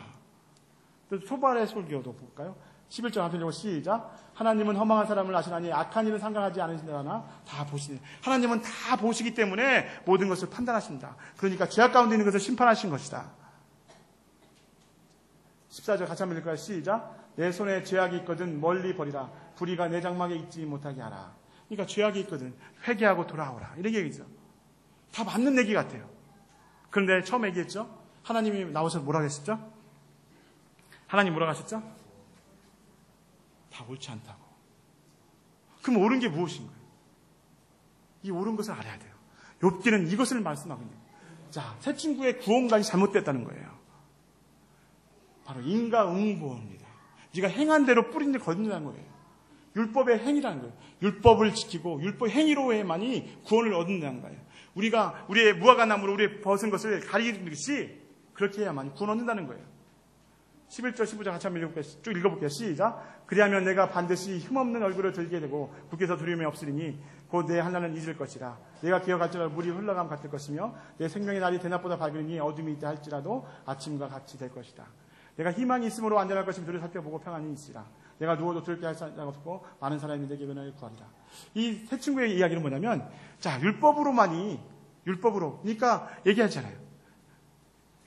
또 소발의 설교도 볼까요? 11절 한번 읽고 시작. 하나님은 허망한 사람을 아시나니 악한 일은 상관하지 않으시나 다 보시니. 하나님은 다 보시기 때문에 모든 것을 판단하신다. 그러니까 죄악 가운데 있는 것을 심판하신 것이다. 14절 같이 한번 읽을까요? 시작. 내 손에 죄악이 있거든 멀리 버리라. 불의가 내 장막에 있지 못하게 하라. 그러니까 죄악이 있거든 회개하고 돌아오라. 이런 얘기죠. 다 맞는 얘기 같아요. 그런데 처음 얘기했죠. 하나님이 나오셔서 뭐라고 했었죠? 하나님 뭐라고 하셨죠? 다 옳지 않다고. 그럼 옳은 게 무엇인가요? 이 옳은 것을 알아야 돼요. 욥기는 이것을 말씀하고 있는 거예요. 자, 새 친구의 구원관이 잘못됐다는 거예요. 바로 인과응보입니다. 네가 행한 대로 뿌린 데 거둔다는 거예요. 율법의 행위라는 거예요. 율법을 지키고 율법 행위로에만이 구원을 얻는다는 거예요. 우리가 우리의 무화과 나무로 우리의 벗은 것을 가리듯이 그렇게 해야만 구원 얻는다는 거예요. 11절 15절 같이 한번 쭉 읽어볼게요. 시작. 그리하면 내가 반드시 힘없는 얼굴을 들게 되고 국에서 두려움이 없으리니 곧 내 하나는 잊을 것이라. 내가 기어갈지라도 물이 흘러감 같을 것이며 내 생명의 날이 대낮보다 밝으니 어둠이 있다 할지라도 아침과 같이 될 것이다. 내가 희망이 있으므로 안전할 것이면 둘을 살펴보고 평안이 있으라. 내가 누워도 들게 할 사람 없고 많은 사람이 내게 변화를 구하리라. 이 새 친구의 이야기는 뭐냐면 자, 율법으로만이 율법으로 그러니까 얘기하잖아요.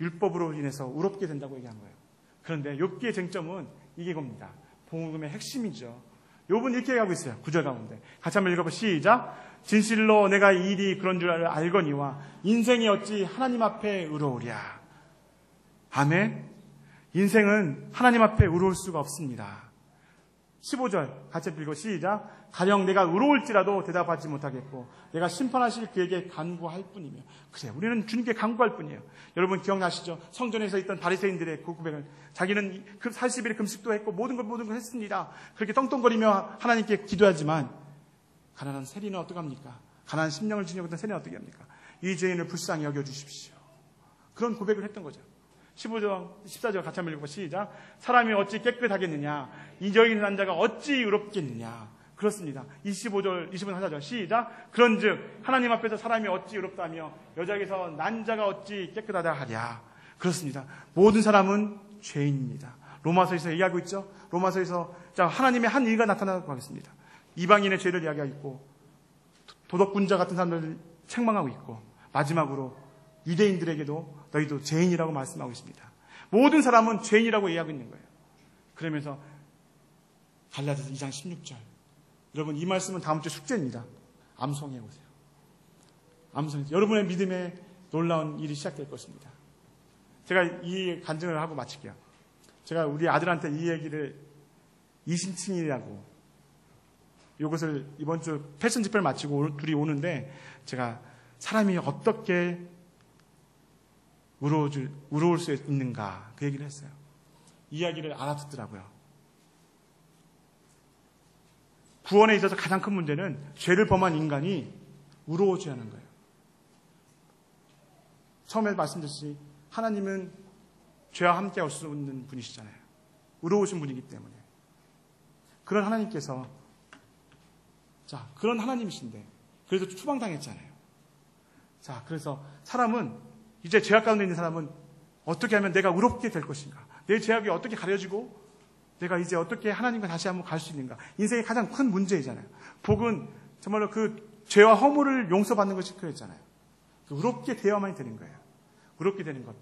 율법으로 인해서 의롭게 된다고 얘기한 거예요. 그런데 욥기의 쟁점은 이게 겁니다. 복음의 핵심이죠. 욥은 이렇게 얘기하고 있어요. 9절 가운데. 같이 한번 읽어봐. 시작. 진실로 내가 이 일이 그런 줄 알거니와 인생이 어찌 하나님 앞에 의로우랴. 아멘. 인생은 하나님 앞에 의로울 수가 없습니다. 15절 같이 읽고 시작. 가령 내가 의로울지라도 대답하지 못하겠고 내가 심판하실 그에게 간구할 뿐이며. 그래, 우리는 주님께 간구할 뿐이에요. 여러분 기억나시죠? 성전에서 있던 바리새인들의 그 고백을 자기는 40일의 금식도 했고 모든 걸 했습니다. 그렇게 떵떵거리며 하나님께 기도하지만 가난한 세리는 어떡합니까? 가난한 심령을 지니고 있던 세리는 어떻게 합니까? 이 죄인을 불쌍히 여겨주십시오. 그런 고백을 했던 거죠. 15절, 14절 같이 한번 읽어봐. 시작. 사람이 어찌 깨끗하겠느냐? 이적인 남자가 어찌 의롭겠느냐? 그렇습니다. 25절, 24절 시작. 그런즉 하나님 앞에서 사람이 어찌 의롭다며 여자에게서 난 자가 어찌 깨끗하다 하랴. 그렇습니다. 모든 사람은 죄인입니다. 로마서에서 얘기하고 있죠. 로마서에서 자 하나님의 한 일가 나타나고 하겠습니다. 이방인의 죄를 이야기하고 있고 도덕군자 같은 사람들을 책망하고 있고 마지막으로 유대인들에게도 너희도 죄인이라고 말씀하고 있습니다. 모든 사람은 죄인이라고 얘기하고 있는 거예요. 그러면서 갈라디아서 2장 16절 여러분 이 말씀은 다음 주 숙제입니다. 암송해 보세요. 암송해. 여러분의 믿음에 놀라운 일이 시작될 것입니다. 제가 이 간증을 하고 마칠게요. 제가 우리 아들한테 이 얘기를 이신칭이라고 이것을 이번 주 패션 집회를 마치고 둘이 오는데 제가 사람이 어떻게 의로울 수 있는가 그 얘기를 했어요. 이야기를 알아듣더라고요. 구원에 있어서 가장 큰 문제는 죄를 범한 인간이 의로워져야 하는 거예요. 처음에 말씀드렸듯이 하나님은 죄와 함께 할 수 있는 분이시잖아요. 의로우신 분이기 때문에. 그런 하나님께서 자, 그런 하나님이신데 그래서 추방당했잖아요. 자, 그래서 사람은 이제 죄악 가운데 있는 사람은 어떻게 하면 내가 의롭게 될 것인가? 내 죄악이 어떻게 가려지고 내가 이제 어떻게 하나님과 다시 한번 갈 수 있는가? 인생의 가장 큰 문제이잖아요. 복은 정말로 그 죄와 허물을 용서받는 것이 그랬잖아요. 의롭게 되어야만 되는 거예요. 의롭게 되는 것.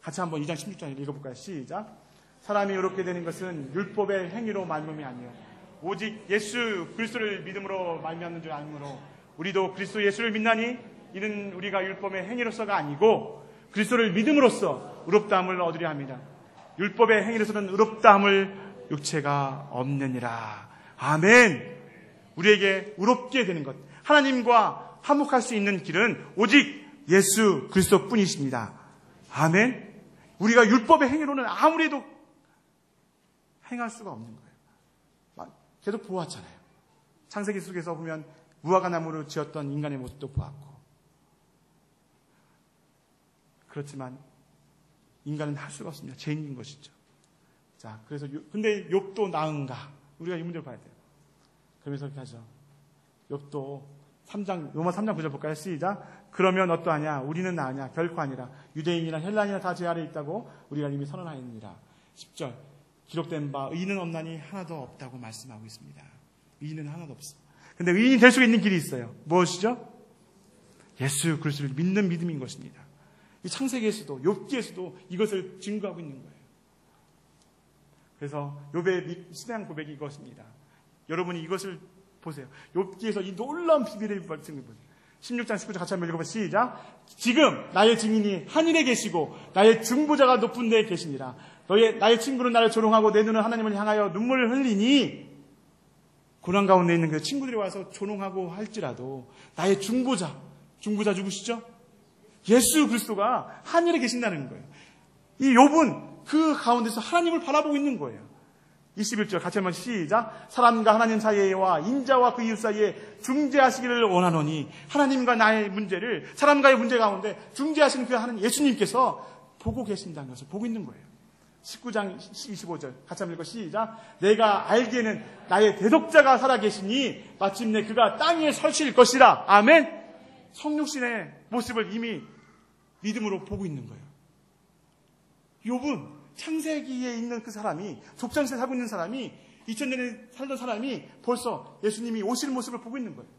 같이 한번 2장 16절 읽어볼까요? 시작. 사람이 의롭게 되는 것은 율법의 행위로 말미암이 아니요 오직 예수 그리스도를 믿음으로 말미암는 줄 아므로 우리도 그리스도 예수를 믿나니 이는 우리가 율법의 행위로서가 아니고 그리스도를 믿음으로써 의롭다함을 얻으려 합니다. 율법의 행위로서는 의롭다함을 육체가 없느니라. 아멘. 우리에게 의롭게 되는 것, 하나님과 화목할 수 있는 길은 오직 예수 그리스도뿐이십니다. 아멘. 우리가 율법의 행위로는 아무리 해도 행할 수가 없는 거예요. 계속 보았잖아요. 창세기 속에서 보면 무화과 나무로 지었던 인간의 모습도 보았고. 그렇지만 인간은 할 수가 없습니다. 죄인인 것이죠. 자, 그래서 근데 욥도 나은가? 우리가 이 문제를 봐야 돼요. 그러면서 이렇게 하죠. 욥도 3장 로마 3장 9절 볼까요? 시작. 그러면 어떠하냐? 우리는 나으냐? 결코 아니라 유대인이나 헬라인이나 다 죄 아래 있다고 우리가 이미 선언하였느니라. 10절 기록된 바 의인은 없나니 하나도 없다고 말씀하고 있습니다. 의인은 하나도 없어. 근데 의인이 될 수 있는 길이 있어요. 무엇이죠? 예수 그리스도를 믿는 믿음인 것입니다. 이 창세기에서도 욥기에서도 이것을 증거하고 있는 거예요. 그래서 욥의 신앙 고백이 이것입니다. 여러분이 이것을 보세요. 욥기에서 이 놀라운 비밀을 말씀해 보세요. 16장 19절 같이 한번 읽어봐. 시작. 지금 나의 증인이 하늘에 계시고 나의 중보자가 높은 데에 계시니라. 나의 친구는 나를 조롱하고 내 눈은 하나님을 향하여 눈물을 흘리니 고난 가운데 있는 그 친구들이 와서 조롱하고 할지라도 나의 중보자 누구시죠? 예수 그리스도가 하늘에 계신다는 거예요. 이 욥은 그 가운데서 하나님을 바라보고 있는 거예요. 21절 같이 한번 시작. 사람과 하나님 사이와 인자와 그 이웃 사이에 중재하시기를 원하노니 하나님과 나의 문제를 사람과의 문제 가운데 중재하시는 그 하나님 예수님께서 보고 계신다는 것을 보고 있는 거예요. 19장 25절 같이 한번 읽어 시작. 내가 알기에는 나의 대속자가 살아계시니 마침내 그가 땅에 설칠 것이라. 아멘. 성육신의 모습을 이미 믿음으로 보고 있는 거예요. 욥은 창세기에 있는 그 사람이 족장시에 살고 있는 사람이 2000년에 살던 사람이 벌써 예수님이 오실 모습을 보고 있는 거예요.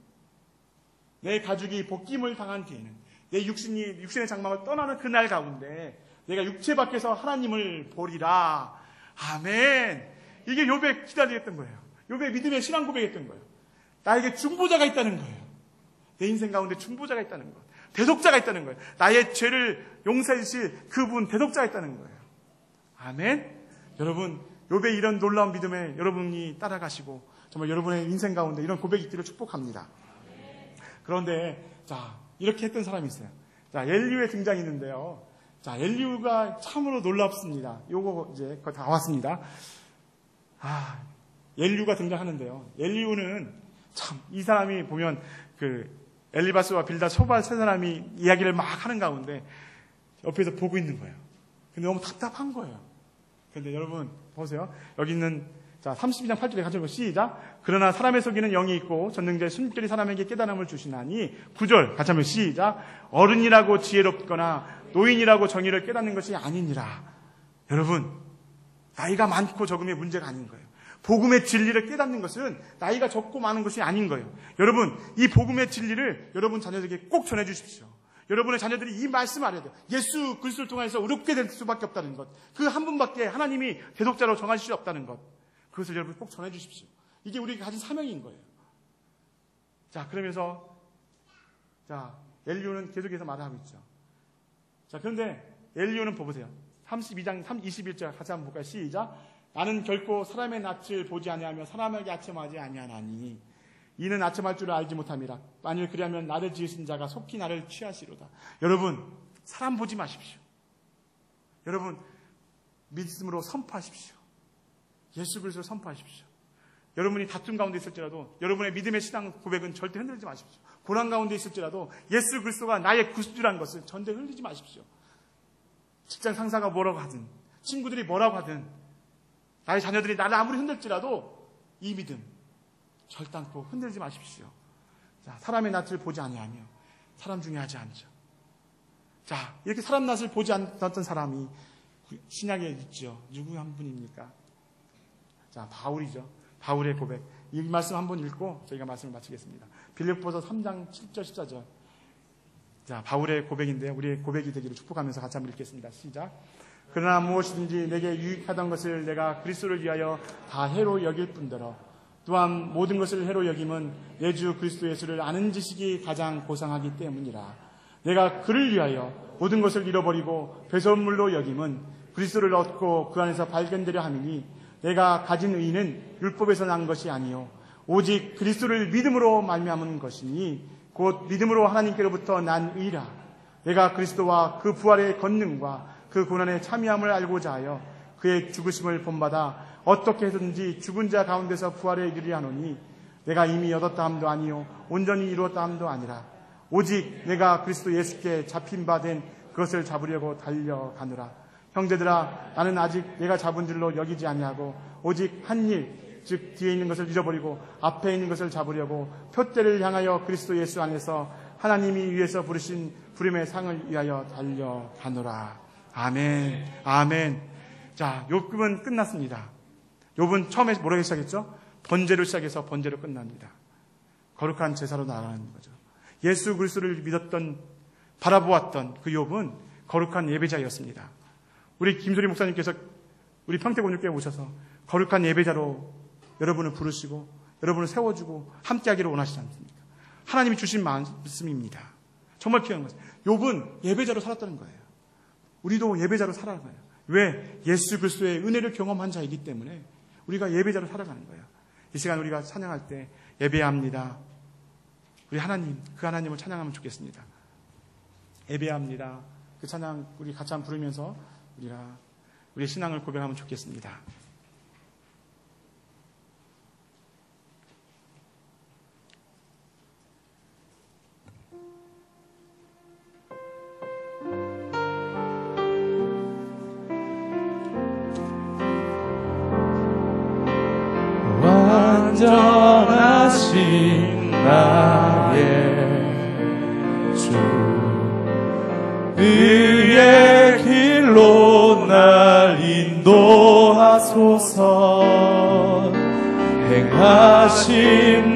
내 가죽이 벗김을 당한 뒤에는 내 육신의 장막을 떠나는 그날 가운데 내가 육체 밖에서 하나님을 보리라. 아멘. 이게 욥의 기다리겠던 거예요. 욥의 믿음의 신앙 고백했던 거예요. 나에게 중보자가 있다는 거예요. 내 인생 가운데 중보자가 있다는 것. 대속자가 있다는 거예요. 나의 죄를 용서해 주실 그분 대속자가 있다는 거예요. 아멘. 여러분, 욥의 이런 놀라운 믿음에 여러분이 따라가시고 정말 여러분의 인생 가운데 이런 고백이 있기를 축복합니다. 그런데 자, 이렇게 했던 사람이 있어요. 자, 엘리우의 등장이 있는데요. 자, 엘리우가 참으로 놀랍습니다. 요거 이제 거의 다 왔습니다. 엘리우가 등장하는데요. 엘리우는 참 이 사람이 보면 그 엘리바스와 빌다 소발 세 사람이 이야기를 막 하는 가운데 옆에서 보고 있는 거예요. 근데 너무 답답한 거예요. 근데 여러분 보세요. 여기 있는 32장 8절에 가지고 시작. 그러나 사람의 속에는 영이 있고 전능자의 숨결이 사람에게 깨달음을 주시나니 9절 같이 한번 시작. 어른이라고 지혜롭거나 노인이라고 정의를 깨닫는 것이 아니니라. 여러분 나이가 많고 적음의 문제가 아닌 거예요. 복음의 진리를 깨닫는 것은 나이가 적고 많은 것이 아닌 거예요. 여러분 이 복음의 진리를 여러분 자녀들에게 꼭 전해주십시오. 여러분의 자녀들이 이 말씀을 알아야 돼요. 예수 그리스도를 통해서 의롭게 될 수밖에 없다는 것. 그 한 분밖에 하나님이 대속자로 정하실 수 없다는 것. 그것을 여러분 꼭 전해주십시오. 이게 우리가 가진 사명인 거예요. 자, 그러면서 엘리오는 계속해서 말하고 있죠. 자, 그런데 엘리오는 보세요. 32장 21절 같이 한번 볼까요? 시작. 나는 결코 사람의 낯을 보지 아니하며 사람에게 아첨하지 아니하나니 이는 아첨할 줄을 알지 못함이라. 만일 그리하면 나를 지으신 자가 속히 나를 취하시로다. 여러분 사람 보지 마십시오. 여러분 믿음으로 선포하십시오. 예수 그리스도를 선포하십시오. 여러분이 다툼 가운데 있을지라도 여러분의 믿음의 신앙 고백은 절대 흔들지 마십시오. 고난 가운데 있을지라도 예수 그리스도가 나의 구주라는 것을 절대 흔들지 마십시오. 직장 상사가 뭐라고 하든 친구들이 뭐라고 하든 나의 자녀들이 나를 아무리 흔들지라도 이 믿음 절단코 흔들지 마십시오. 자, 사람의 낯을 보지 아니하며 사람 중에 하지 않죠. 자, 이렇게 사람 낯을 보지 않았던 사람이 신약에 있죠. 누구 한 분입니까? 자, 바울이죠. 바울의 고백. 이 말씀 한번 읽고 저희가 말씀을 마치겠습니다. 빌립보서 3장 7절 14절. 자, 바울의 고백인데요. 우리의 고백이 되기를 축복하면서 같이 한번 읽겠습니다. 시작. 그러나 무엇이든지 내게 유익하던 것을 내가 그리스도를 위하여 다 해로 여길 뿐더러 또한 모든 것을 해로 여김은 내 주 그리스도 예수를 아는 지식이 가장 고상하기 때문이라. 내가 그를 위하여 모든 것을 잃어버리고 배설물로 여김은 그리스도를 얻고 그 안에서 발견되려 함이니 내가 가진 의는 율법에서 난 것이 아니요 오직 그리스도를 믿음으로 말미암은 것이니 곧 믿음으로 하나님께로부터 난 의라. 내가 그리스도와 그 부활의 권능과 그 고난의 참여함을 알고자 하여 그의 죽으심을 본받아 어떻게 해서든지 죽은 자 가운데서 부활에 이르려 하노니 내가 이미 얻었다 함도 아니요 온전히 이루었다 함도 아니라 오직 내가 그리스도 예수께 잡힌 바 된 그것을 잡으려고 달려가노라. 형제들아, 나는 아직 내가 잡은 줄로 여기지 아니하고 오직 한 일, 즉 뒤에 있는 것을 잃어버리고 앞에 있는 것을 잡으려고 표대를 향하여 그리스도 예수 안에서 하나님이 위에서 부르신 부름의 상을 위하여 달려가노라. 아멘. 아멘. 자, 욥은 끝났습니다. 욥은 처음에 뭐라고 시작했죠? 번제로 시작해서 번제로 끝납니다. 거룩한 제사로 나아가는 거죠. 예수 그리스도를 믿었던, 바라보았던 그 욥은 거룩한 예배자였습니다. 우리 김소리 목사님께서 우리 평택원육교에 오셔서 거룩한 예배자로 여러분을 부르시고 여러분을 세워주고 함께하기를 원하시지 않습니까? 하나님이 주신 말씀입니다. 정말 귀한 것이에요. 욥은 예배자로 살았다는 거예요. 우리도 예배자로 살아가는 거예요. 왜? 예수 그리스도의 은혜를 경험한 자이기 때문에 우리가 예배자로 살아가는 거예요. 이 시간 우리가 찬양할 때 예배합니다. 우리 하나님, 그 하나님을 찬양하면 좋겠습니다. 예배합니다. 그 찬양 우리 같이 한번 부르면서 우리의 신앙을 고백하면 좋겠습니다. 완전하신 나의 주 의의 길로 날 인도하소서. 행하신